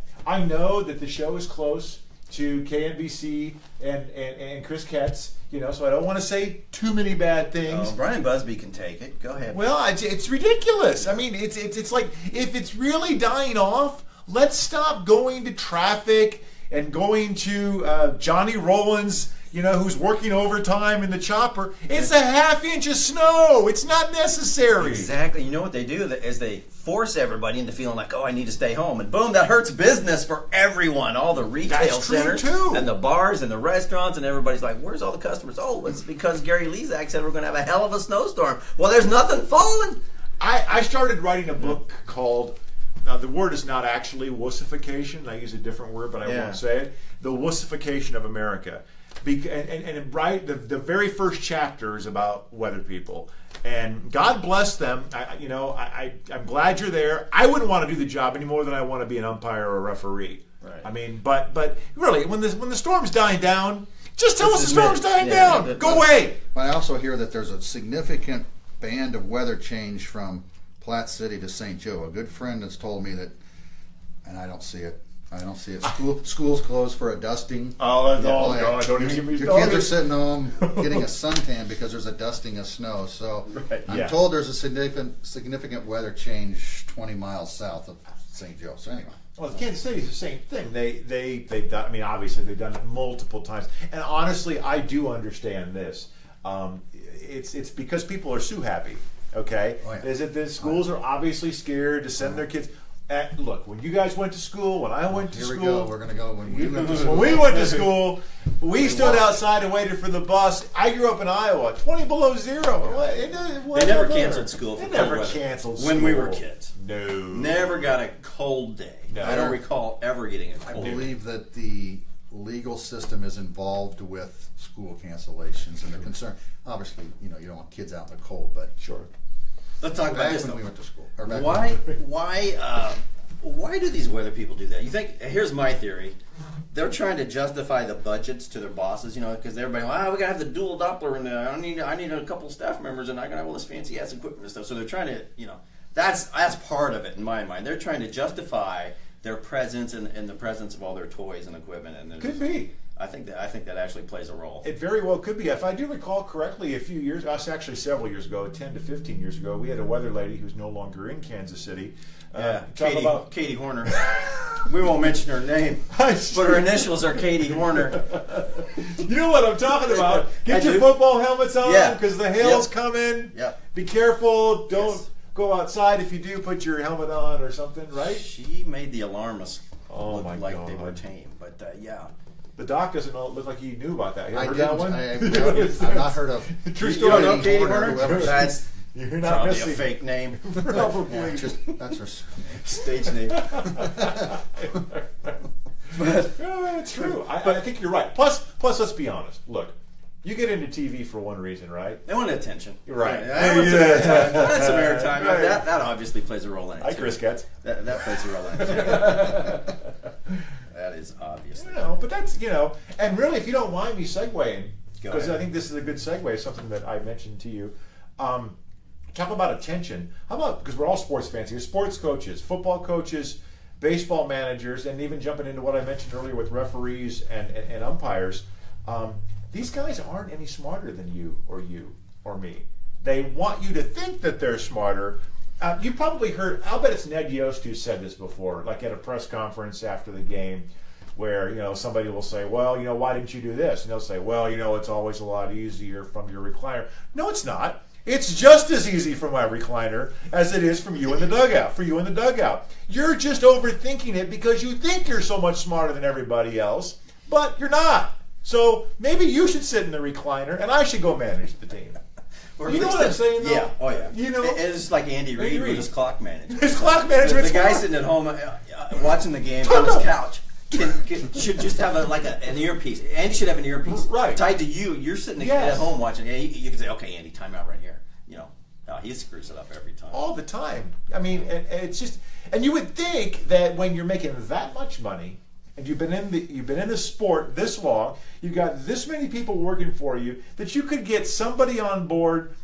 know that the show is close to KNBC and Chris Ketz, so I don't want to say too many bad things. Brian Busby can take it. Go ahead. Well, it's ridiculous. I mean, it's like, if it's really dying off, let's stop going to traffic and going to Johnny Rollins, who's working overtime in the chopper. It's a half inch of snow. It's not necessary. Exactly. You know what they do is they force everybody into feeling like, I need to stay home. And boom, that hurts business for everyone. All the retail centers and the bars and the restaurants, and everybody's like, where's all the customers? Oh, it's because Gary Lezak said we're going to have a hell of a snowstorm. Well, there's nothing falling. I started writing a book called... Now, the word is not actually wussification. I use a different word, but I won't say it. The wussification of America. The very first chapter is about weather people. And God bless them. I'm glad you're there. I wouldn't want to do the job any more than I want to be an umpire or a referee. Right. I mean, but really, when the storm's dying down, just tell us the storm's dying down. Go away. But I also hear that there's a significant band of weather change from Platte City to St. Joe. A good friend has told me that, and I don't see it. School's closed for a dusting. No, don't even give me your kids are sitting home getting a suntan because there's a dusting of snow. So I'm told there's a significant weather change 20 miles south of St. Joe. So anyway. Well, Kansas City is the same thing. They've done. I mean, obviously they've done it multiple times. And honestly, I do understand this. It's because people are so happy. Okay, is it the schools are obviously scared to send their kids? look, when you guys went to school, when I went to school, Here we go. We're going to go when we went to school. when we went to school, we stood outside and waited for the bus. I grew up in Iowa, 20 below zero. They never canceled school for They cold never weather. canceled When school. we were kids. No. Never got a cold day. No. I don't recall ever getting a I cold day. believe that the legal system is involved with school cancellations and the concern. Obviously, you don't want kids out in the cold, but Sure. Let's talk about back this. when though. we went to school. Or back Why do these weather people do that? You think? Here's my theory. They're trying to justify the budgets to their bosses, because everybody, we gotta have the dual Doppler, and I need a couple staff members, and I gotta have all this fancy ass equipment and stuff. So they're trying to, that's part of it in my mind. They're trying to justify their presence and the presence of all their toys and equipment. And Could be. I think that actually plays a role. It very well could be. If I do recall correctly, a few years, actually several years ago, 10 to 15 years ago, we had a weather lady who's no longer in Kansas City. Katie Horner. We won't mention her name, but her initials are Katie Horner. You know what I'm talking about. Get your football helmets on because the hail's coming. Yep. Be careful. Don't go outside. If you do, put your helmet on or something, right? She made the alarmists look my like God. they were tame, but yeah. The doc doesn't look like he knew about that. You I heard didn't. that one? I've not heard of. True You story. don't know Katie Horner? whoever- That's You're not probably missing. a fake name. Probably. Yeah, that's her. Stage name. It's true. I think you're right. Plus, let's be honest. Look, you get into TV for one reason, right? They want attention. Right. I want some airtime. I want some airtime. Right. That obviously plays a role in it. Hi, too. Chris Getz. That plays a role in it. Too. That is obviously. But that's, and really, if you don't mind me segueing, Go because ahead. I think this is a good segue, something that I mentioned to you. Talk about attention. How about, because we're all sports fans here, sports coaches, football coaches, baseball managers, and even jumping into what I mentioned earlier with referees and umpires. These guys aren't any smarter than you or me. They want you to think that they're smarter. You probably heard, I'll bet it's Ned Yost who said this before, like at a press conference after the game, where somebody will say, well, why didn't you do this? And they'll say, well, it's always a lot easier from your recliner. No, it's not. It's just as easy from my recliner as it is from you in the dugout. For you in the dugout, you're just overthinking it because you think you're so much smarter than everybody else, but you're not. So maybe you should sit in the recliner, and I should go manage the team. Or You know what I'm saying, though? Yeah. Oh, yeah. You know? It's like Andy Reid with his clock management. His clock management. The guy sitting at home watching the game on his couch should just have an earpiece. Andy should have an earpiece tied to you. You're sitting at home watching. You can say, okay, Andy, time out right here. No, he screws it up every time. All the time. I mean, and it's just, and you would think that when you're making that much money, and you've been in the sport this long, you've got this many people working for you, that you could get somebody on board.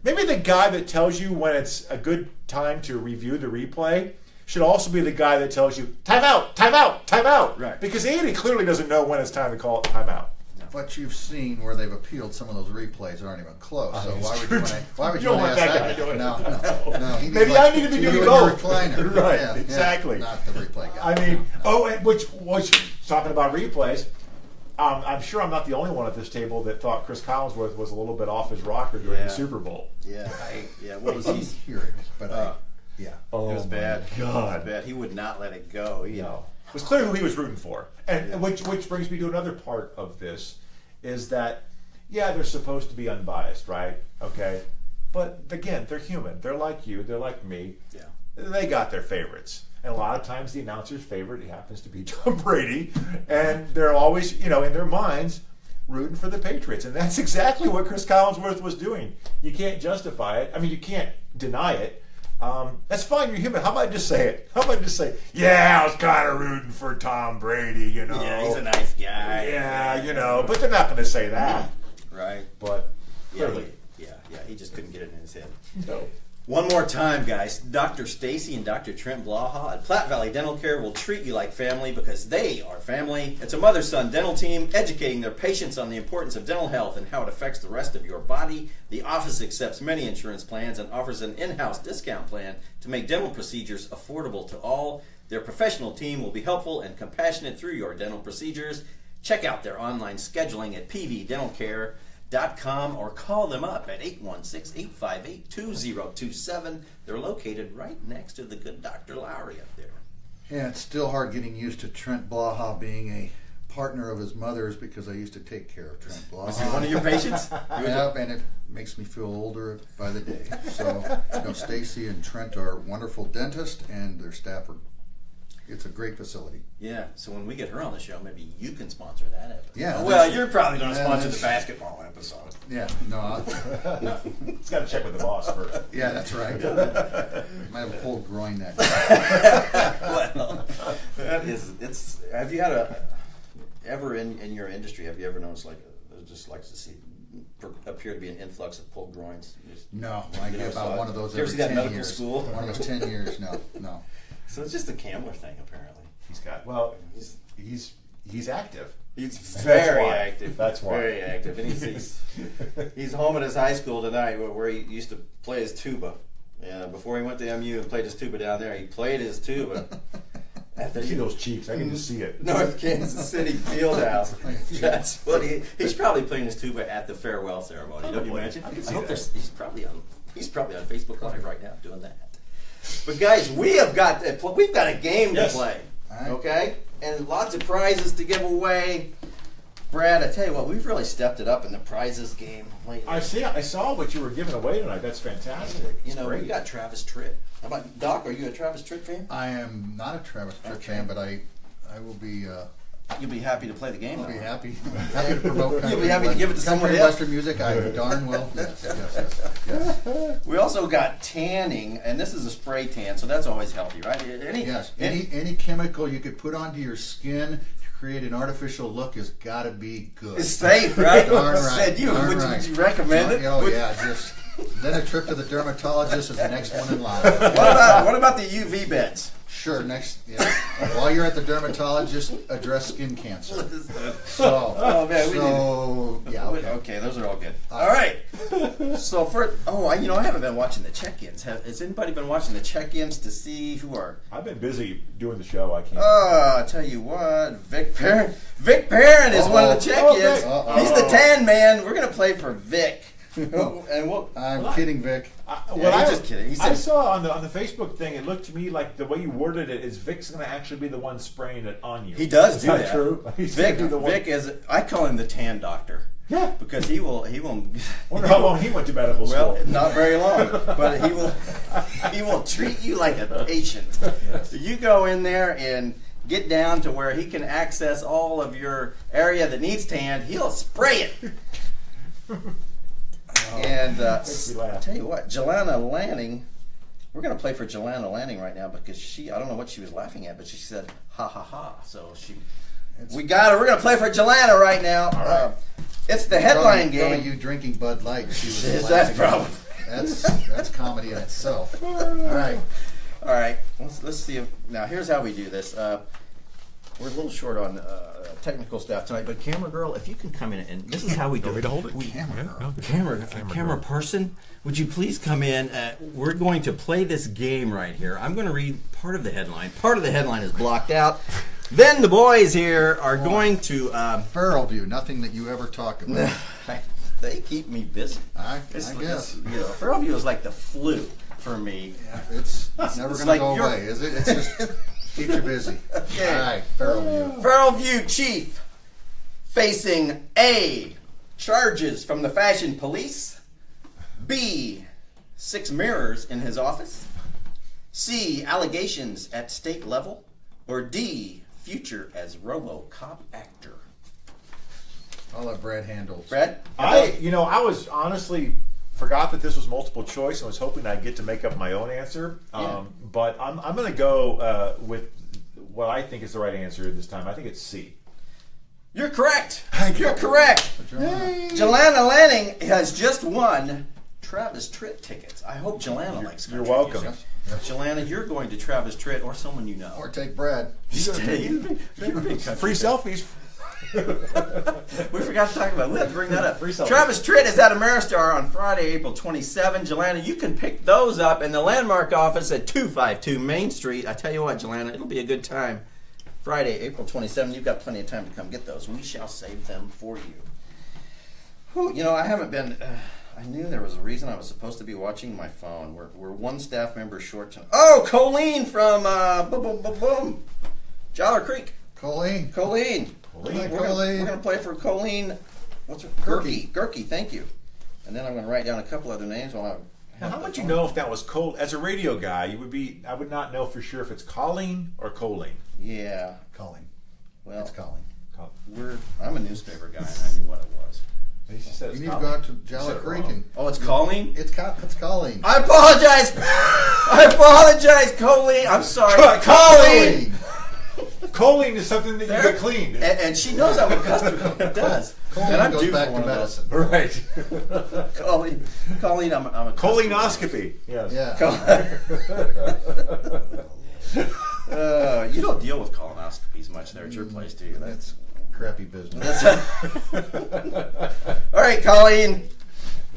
Maybe the guy that tells you when it's a good time to review the replay should also be the guy that tells you, time out, time out, time out. Right. Because Andy clearly doesn't know when it's time to call it time out. But you've seen where they've appealed some of those replays aren't even close. So it's why would true. you want to? Why would You you don't want to want ask that that guy guy? doing it. No. He Maybe I need to be doing you both. Your recliner. Right, Yeah, exactly. not the replay guy. I mean, and which talking about replays, I'm sure I'm not the only one at this table that thought Chris Collinsworth was a little bit off his rocker during the Super Bowl. Yeah. What was I he? didn't hear it, but yeah. It was bad. God. It was bad. He would not let it go. No. It was clear who he was rooting for. And which brings me to another part of this, is that, they're supposed to be unbiased, right? Okay? But again, they're human. They're like you. They're like me. Yeah. They got their favorites. And a lot of times the announcer's favorite happens to be Tom Brady. And they're always, in their minds, rooting for the Patriots. And that's exactly what Chris Collinsworth was doing. You can't justify it. I mean, you can't deny it. That's fine, you're human. How about I just say it? How about I just say, I was kind of rooting for Tom Brady, Yeah, he's a nice guy. Yeah, but they're not going to say that. Right. But Yeah, clearly, he just couldn't get it in his head. no. One more time, guys. Dr. Stacy and Dr. Trent Blaha at Platte Valley Dental Care will treat you like family because they are family. It's a mother-son dental team educating their patients on the importance of dental health and how it affects the rest of your body. The office accepts many insurance plans and offers an in-house discount plan to make dental procedures affordable to all. Their professional team will be helpful and compassionate through your dental procedures. Check out their online scheduling at pvdentalcare.com or call them up at 816-858-2027. They're located right next to the good Dr. Lowry up there. Yeah, it's still hard getting used to Trent Blaha being a partner of his mother's because I used to take care of Trent Blaha. Was he one of your patients? Yep, and it makes me feel older by the day. So, Stacy and Trent are wonderful dentists, and their staff are. It's a great facility. Yeah. So when we get her on the show, maybe you can sponsor that episode. Yeah. Well, you're probably going to sponsor the basketball episode. Yeah. No. It's got to check with the boss first. Yeah, that's right. Might have a pulled groin that day. Well, that is. It's. Have you had ever in your industry? Have you ever noticed just like to see appear to be an influx of pulled groins? No, I get about one of those you ever every see that 10 medical years. school? One of those 10 years. No. So it's just a Campbell thing, apparently. He's active. He's very active. That's why. Very active, and he's home at his high school tonight, where he used to play his tuba. Yeah, before he went to MU and played his tuba down there, he played his tuba at I see the those cheeks. I can just see it. North Kansas City Fieldhouse. That's what he's probably playing his tuba at the farewell ceremony. Don't you imagine? I can see hope that. He's probably on Facebook Live right now doing that. But guys, we've got a game to play, okay? And lots of prizes to give away. Brad, I tell you what, we've really stepped it up in the prizes game lately. I saw what you were giving away tonight. That's fantastic. We got Travis Tritt. How about Doc? Are you a Travis Tritt fan? I am not a Travis Tritt fan, but I will be. You'll be happy to play the game. I'll be happy. Happy to promote. You'll be happy to give it to someone else. Western music, I darn well. Yes. We also got tanning, and this is a spray tan, so that's always healthy, right? Any chemical you could put onto your skin to create an artificial look has got to be good. It's safe, right? Darn right. Would you recommend it? Oh yeah, just then a trip to the dermatologist is the next one in line. What about the UV beds? Sure, next. Yeah. While you're at the dermatologist, address skin cancer. Okay, those are all good. All right. So I haven't been watching the check-ins. Has anybody been watching the check-ins to see who are? I've been busy doing the show. I can't. I tell you what, Vic Perrin. Vic Perrin is one of the check-ins. He's the tan man. We're gonna play for Vic. I'm kidding, Vic. He's just kidding. I saw on the Facebook thing. It looked to me like the way you worded it is Vic's going to actually be the one spraying it on you. He does is do that. True? Vic is. I call him the tan doctor. Yeah, because he will. Wonder how long he went to medical school. Well, not very long, but he will treat you like a patient. Yes. So you go in there and get down to where he can access all of your area that needs tanned. He'll spray it. And I'll tell you what, Jelana Lanning, we're going to play for Jelana Lanning right now because I don't know what she was laughing at, but she said, ha ha ha. So we got her. We're going to play for Jelana right now. All right. It's the headline game. You drinking Bud Light. She was that's problem. That's comedy in itself. All right. Let's see. Now, here's how we do this. We're a little short on technical stuff tonight, but camera girl, if you can come in, and this is how we do it. To hold it? Camera person, would you please come in? We're going to play this game right here. I'm going to read part of the headline. Part of the headline is blocked out. Then the boys here are going to... Feral View, nothing that you ever talk about. They keep me busy. I guess. Feral View is like the flu for me. Yeah, it's never going to go away, is it? It's just... Keep you busy. Okay. All right, Feral View. Feral View chief facing A, charges from the fashion police, B, 6 mirrors in his office, C, allegations at state level, or D, future as RoboCop actor. I'll let Brad handle. Brad? I was honestly forgot that this was multiple choice and was hoping I'd get to make up my own answer. But I'm going to go with what I think is the right answer this time. I think it's C. You're correct. You're correct. Jelana Lanning has just won Travis Tritt tickets. I hope Jelana likes country. You're welcome. Music. Jelana, you're going to Travis Tritt or someone you know. Or take Brad. You're a big free selfies. We forgot to talk about it. We have to bring that up. Free selfies. Travis Tritt is at Ameristar on Friday, April 27. Jelana, you can pick those up in the Landmark office at 252 Main Street. I tell you what, Jelana, it'll be a good time. Friday, April 27. You've got plenty of time to come get those. We shall save them for you. I haven't I knew there was a reason I was supposed to be watching my phone. We're one staff member short. Oh, Colleen from boom. Jollar Creek. Colleen. We're going to play for Colleen. What's her? Gurky, thank you. And then I'm going to write down a couple other names while I. Now, how would you know if that was Cole? As a radio guy, I would not know for sure if it's Colleen or Colleen. Yeah. Colleen. Well, It's Colleen. I'm a newspaper guy, and I knew what it was. You said You need to go out to Jolly Creek and. Oh, it's Colleen? It's Colleen. I apologize! Colleen! I'm sorry. Colleen! Choline is something that you get cleaned. And she knows how what customer does. Colleen and I'm goes due back for to one of those. medicine. Right. Colleen, I'm a Colonoscopy. Yes. Yeah. You don't deal with colonoscopies much there at your place, do you? That's crappy business. All right, Colleen.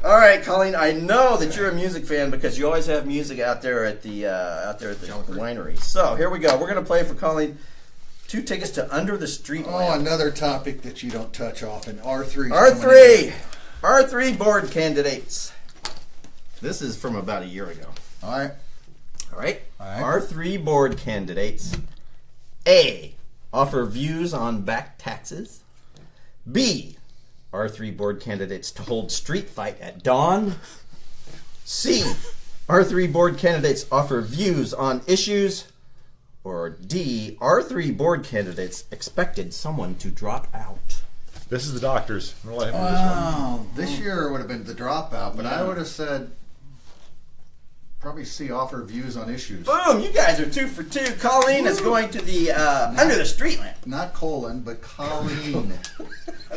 I know that you're a music fan because you always have music out there at the winery. So here we go. We're going to play for Colleen 2 tickets to Under the Street Lamp. Oh, another topic that you don't touch often. R3. R3 board candidates. This is from about a year ago. All right. R3 board candidates. A. Offer views on back taxes. B. R3 board candidates to hold street fight at dawn. C. R3 board candidates offer views on issues. Or D. R3 board candidates expected someone to drop out. This is the doctors. I'm gonna let him do this one. Oh, this year would have been the dropout, but I would have said probably C. Offer views on issues. Boom! You guys are 2 for 2. Colleen is going to the Under the Street Lamp. Not Colin, but Colleen.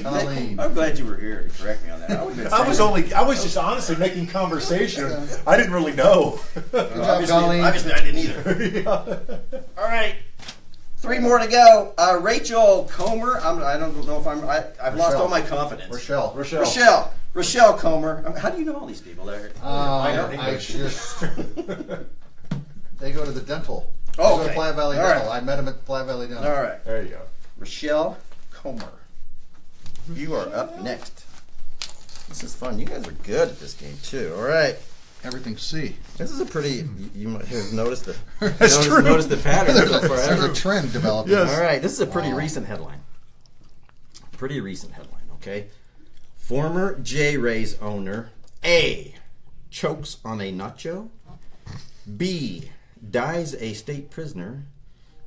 Colleen. I'm glad you were here to correct me on that. I was just honestly making conversation. I didn't really know. Good job, Colleen. Obviously, I didn't either. All right, 3 more to go. Rachel Comer. I don't know if I've lost all my confidence. Rochelle Comer. How do you know all these people there? They go to the dental. Oh, They go to Platte Valley Dental. I met them at Platte Valley Dental. All right. There you go. Rochelle Comer. You are up next. This is fun. You guys are good at this game too. All right. Everything's C. This is a pretty. You might have noticed the true. noticed the pattern. There's a trend developing. Yes. All right. This is a pretty recent headline. Okay. Former J-Rays owner A. chokes on a nacho. B. dies a state prisoner.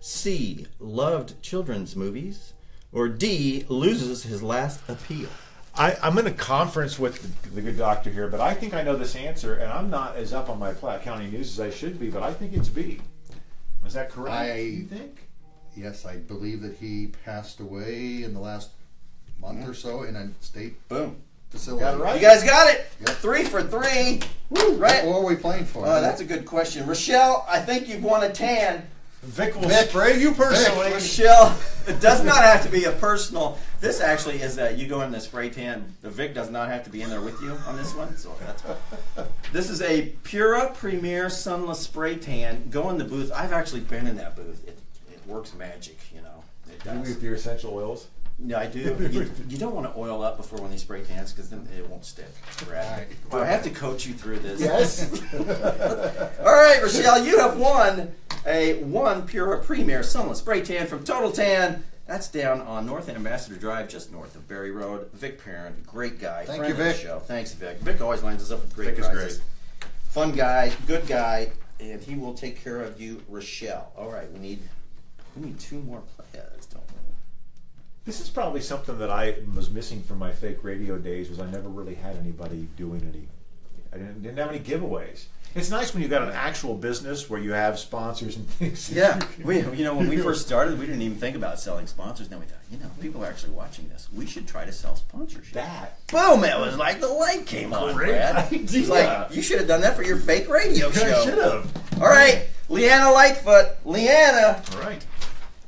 C. loved children's movies. Or D. loses his last appeal. I'm in a conference with the good doctor here, but I think I know this answer, and I'm not as up on my Platte County news as I should be, but I think it's B. Is that correct? You think? Yes, I believe that he passed away in the last month or so in a state facility. Got it right. You guys got it. Yep. 3 for 3. Woo, right? What are we playing for? That's a good question. Rochelle, I think you've won a tan. Vic will spray you personally. Rochelle, it does not have to be a personal. This actually is that you go in the spray tan. The Vic does not have to be in there with you on this one. So that's this is a Pura Premier Sunless Spray Tan. Go in the booth. I've actually been in that booth. It works magic, you know. It does. With your essential oils? Yeah, I do. You don't want to oil up before one of these spray tans because then it won't stick. Right. Do I have to coach you through this? Yes. All right, Rochelle, you have won a Pura Premier Sunless Spray Tan from Total Tan. That's down on North Ambassador Drive, just north of Berry Road. Vic Parent, great guy. Thank you, Vic. Show. Thanks, Vic. Vic always lines us up with great prizes. Great. Fun guy, good guy, and he will take care of you, Rochelle. All right, we need 2 more players, don't we? This is probably something that I was missing from my fake radio days. Was I never really had anybody doing any. I didn't have any giveaways. It's nice when you got an actual business where you have sponsors and things. Yeah, when we first started, we didn't even think about selling sponsors. Then we thought, people are actually watching this. We should try to sell sponsorship. Boom! It was like the light came on, Brad. It's like you should have done that for your fake radio show. I should have. All right, Leanna Lightfoot. Leanna. All right.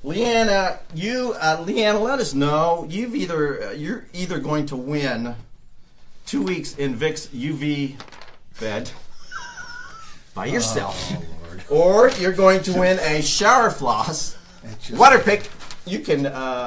Leanna, Leanna, let us know. You're either going to win 2 weeks in Vic's UV bed by yourself, or you're going to win a shower floss, water pick You can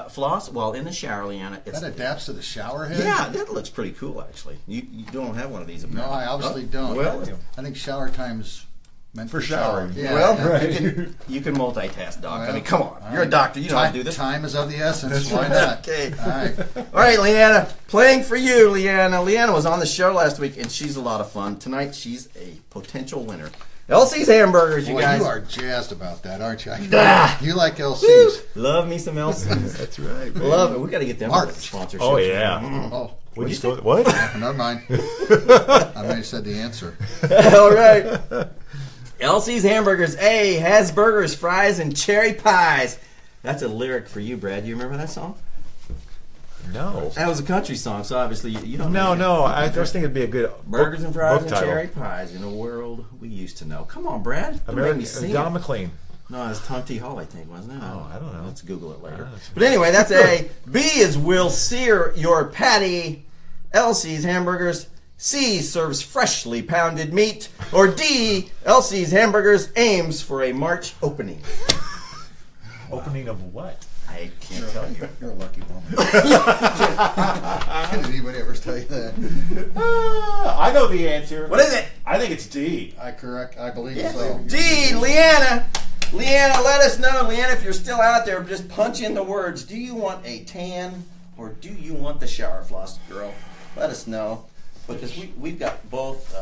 floss while in the shower, Leanna. That adapts to the shower head? Yeah, that looks pretty cool, actually. You don't have one of these, apparently. No, I obviously don't. Well, I think shower time's meant for showering. Yeah, well, right. you can multitask, Doc. Well, I mean, come on. all You're a right. doctor. You know how to do this. Time is of the essence. Why not? Okay. All right. All right, Leanna. Playing for you, Leanna. Leanna was on the show last week, and she's a lot of fun. Tonight, she's a potential winner. LC's Hamburgers, you Boy, guys. you are jazzed about that, aren't you? Ah. You like LC's. Love me some LC's. That's right. Man. Love it. We got to get them Mark. sponsorships. Oh yeah. Oh, Would you go? What? never mind. I might have said the answer. All right. LC's Hamburgers. A has burgers, fries, and cherry pies. That's a lyric for you, Brad. You remember that song? No. That was a country song, so obviously you don't know. No. I was thinking it'd be a good Burgers and fries book and title. cherry pies in a world we used to know. Come on, Brad. Don't make me American sing Don it. McLean. No, it's Tom T. Hall, I think, wasn't it? Oh, I don't know. Let's Google it later. That's- But anyway, that's A. B is will sear your patty. LC's Hamburgers. C serves freshly pounded meat. Or D, LC's Hamburgers aims for a March opening. Opening of what? I can't tell you. You're a lucky woman. Did anybody ever tell you that? I know the answer. What is it? I think it's D. I believe so. D, Leanna. Leanna, let us know. Leanna, if you're still out there, just punch in the words. Do you want a tan or do you want the shower floss, girl? Let us know. Because we've got both,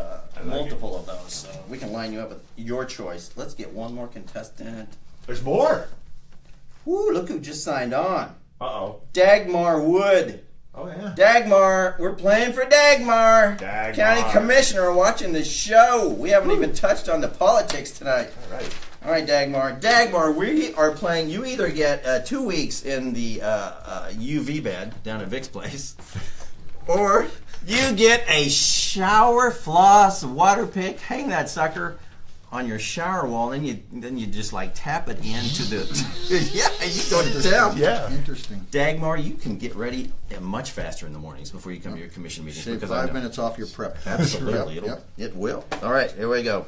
multiple of those. So we can line you up with your choice. Let's get one more contestant. There's more. Woo, look who just signed on. Uh-oh. Dagmar Wood. Oh, yeah. Dagmar, we're playing for Dagmar. Dagmar. County Commissioner watching the show. We haven't even touched on the politics tonight. All right. All right, Dagmar. Dagmar, we are playing. You either get 2 weeks in the UV bed down at Vic's place, or you get a shower floss water pick. Hang that sucker on your shower wall, and then you just like tap it into the. Yeah, you go to town. Yeah. Interesting. Dagmar, you can get ready much faster in the mornings before you come to your commission meetings. Shave because I 5 know- minutes off your prep. Absolutely, Yep. it will. All right, here we go.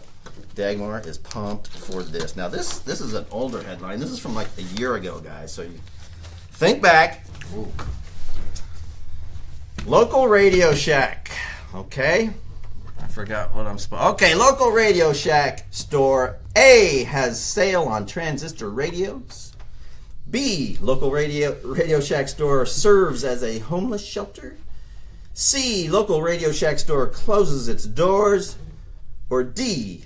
Dagmar is pumped for this. Now, this is an older headline. This is from like a year ago, guys. So you think back. Ooh. Local Radio Shack. Okay. I forgot what I'm supposed. Okay, local Radio Shack store A has sale on transistor radios. B, local Radio Shack store serves as a homeless shelter. C, local Radio Shack store closes its doors. Or D,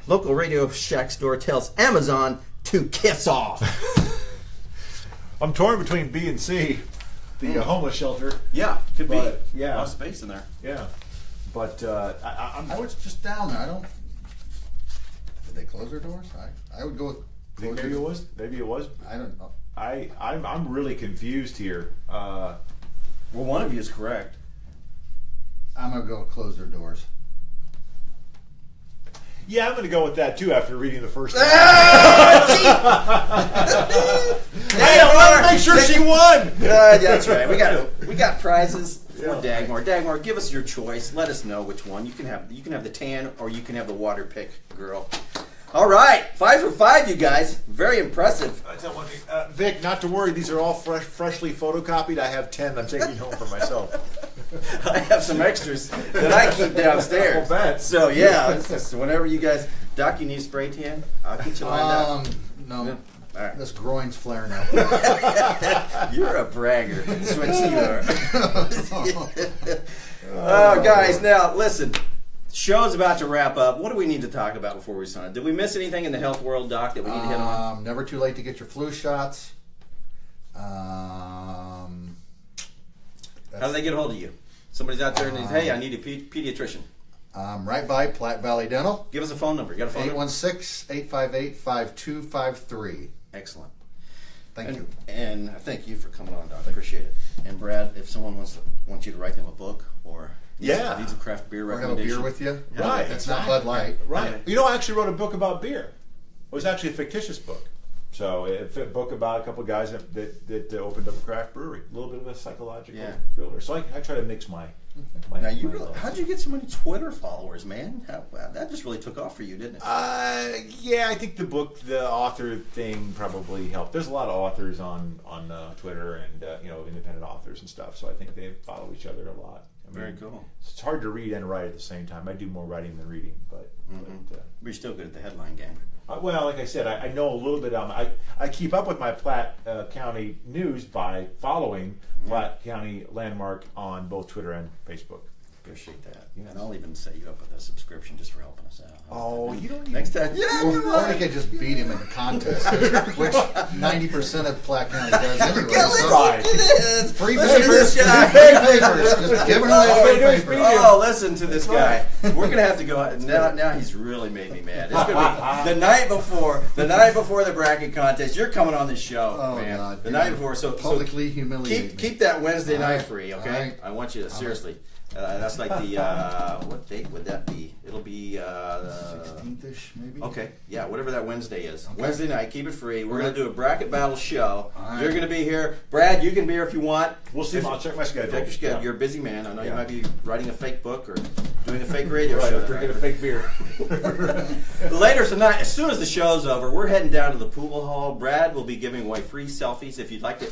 local Radio Shack store tells Amazon to kiss off. I'm torn between B and C. The homeless shelter. Yeah, could be. But, yeah. A lot of space in there. Yeah. But I was just down there. I don't. Did they close their doors? I would go with. maybe it was. Maybe it was. I don't know. I'm really confused here. Well, one of you is correct. I'm gonna go with close their doors. Yeah, I'm going to go with that too after reading the first. Hey, I want to make sure she won. That's right. We got prizes for Dagmar. Dagmar, give us your choice. Let us know which one. You can have the tan or you can have the water pick, girl. All right, 5 for 5, you guys. Very impressive. I tell one thing, Vic, not to worry. These are all freshly photocopied. I have 10. I'm taking home for myself. I have some extras that I keep downstairs. I'll bet. So yeah, so whenever you guys, Doc, you need a spray tan? I'll get you lined up. No. All right. This groin's flaring up. You're a bragger. That's what you are. Oh, guys, now listen. Show's about to wrap up. What do we need to talk about before we sign? Did we miss anything in the health world, Doc, that we need to hit on? Never too late to get your flu shots. How do they get a hold of you? Somebody's out there and says, hey, I need a pediatrician. Right by Platte Valley Dental. Give us a phone number. You got a phone number? 816-858-5253. Excellent. Thank you. And thank you for coming on, Doc. I appreciate it. And Brad, if someone wants you to write them a book or needs a craft beer Or have a recommendation. beer with you. Right. That's not Bud Light. Right. Yeah. You know, I actually wrote a book about beer. It was actually a fictitious book. So it's a book about a couple of guys that opened up a craft brewery. A little bit of a psychological thriller. So I try to mix my now you really, how'd you get so many Twitter followers, man? That just really took off for you, didn't it? Yeah, I think the author thing probably helped. There's a lot of authors on Twitter and independent authors and stuff. So I think they follow each other a lot. Very cool. It's hard to read and write at the same time. I do more writing than reading, but you're still good at the headline game. Well, like I said, I know a little bit. I keep up with my Platte County news by following Platte County Landmark on both Twitter and Facebook. Appreciate that. Yeah, and I'll even set you up with a subscription just for helping us out. Oh, you don't next time. Or we could just beat him in the contest, which 90% of Platte County does anyway. Right. Free Listen papers, to this guy. free papers, just giving away free papers. Oh, listen to this guy. We're gonna have to go now. He's really made me mad. It's gonna be the night before the bracket contest. You're coming on this show, man. God, the night before, so publicly humiliate. Keep that Wednesday night free, okay? Right. I want you to seriously. That's like the what date would that be? It'll be 16th-ish, maybe. Okay, yeah, whatever that Wednesday is. Okay. Wednesday night, keep it free. We're gonna do a bracket battle show. Right. You're gonna be here, Brad. You can be here if you want. We'll see. I'll check my schedule. Check your schedule. Yeah. You're a busy man. I know you might be writing a fake book or doing a fake radio show. Drinking a fake beer. Later tonight, as soon as the show's over, we're heading down to the pool hall. Brad will be giving away free selfies. If you'd like a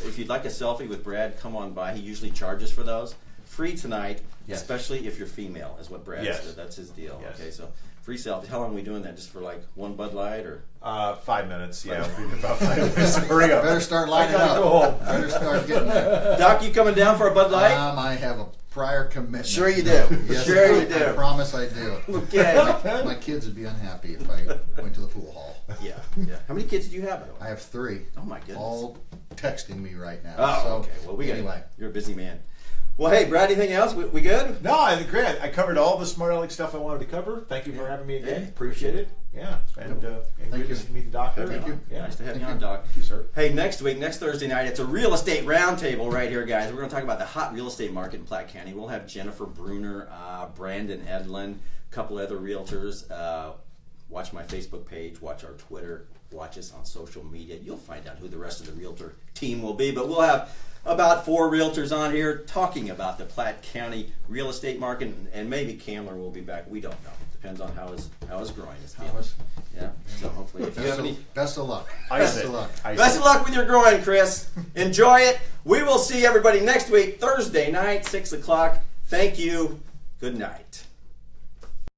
selfie with Brad, come on by. He usually charges for those. Free tonight, especially if you're female, is what Brad said. That's his deal. Yes. Okay, so free selfies. How long are we doing that? Just for like one Bud Light or? 5 minutes. Yeah, about 5 minutes. Hurry up. Better start lining up. Go home. Better start getting there. Doc, you coming down for a Bud Light? I have a prior commitment. Sure you do. Yes, sure you do. I promise I do. Okay. My kids would be unhappy if I went to the pool hall. Yeah. How many kids do you have? I have 3. Oh my goodness. All texting me right now. Oh, so, okay. Well, anyway. You're a busy man. Well, hey, Brad, anything else? We good? No, I think great. I covered all the Smart Aleck stuff I wanted to cover. Thank you for having me again. appreciate it. Yeah, and thank you. To meet the doctor. Thank you. Yeah. Nice to have you on, Doc. Thank you, sir. Hey, next Thursday night, it's a real estate roundtable right here, guys. We're going to talk about the hot real estate market in Platte County. We'll have Jennifer Bruner, Brandon Edlin, a couple other realtors. Watch my Facebook page. Watch our Twitter. Watch us on social media. You'll find out who the rest of the realtor team will be. But we'll have about 4 realtors on here talking about the Platte County real estate market, and maybe Candler will be back. We don't know. Depends on how his groin is feeling. Yeah. So hopefully, if you have any, best of luck. Best of luck with your groin, Chris. Enjoy it. We will see everybody next week, Thursday night, 6 o'clock. Thank you. Good night.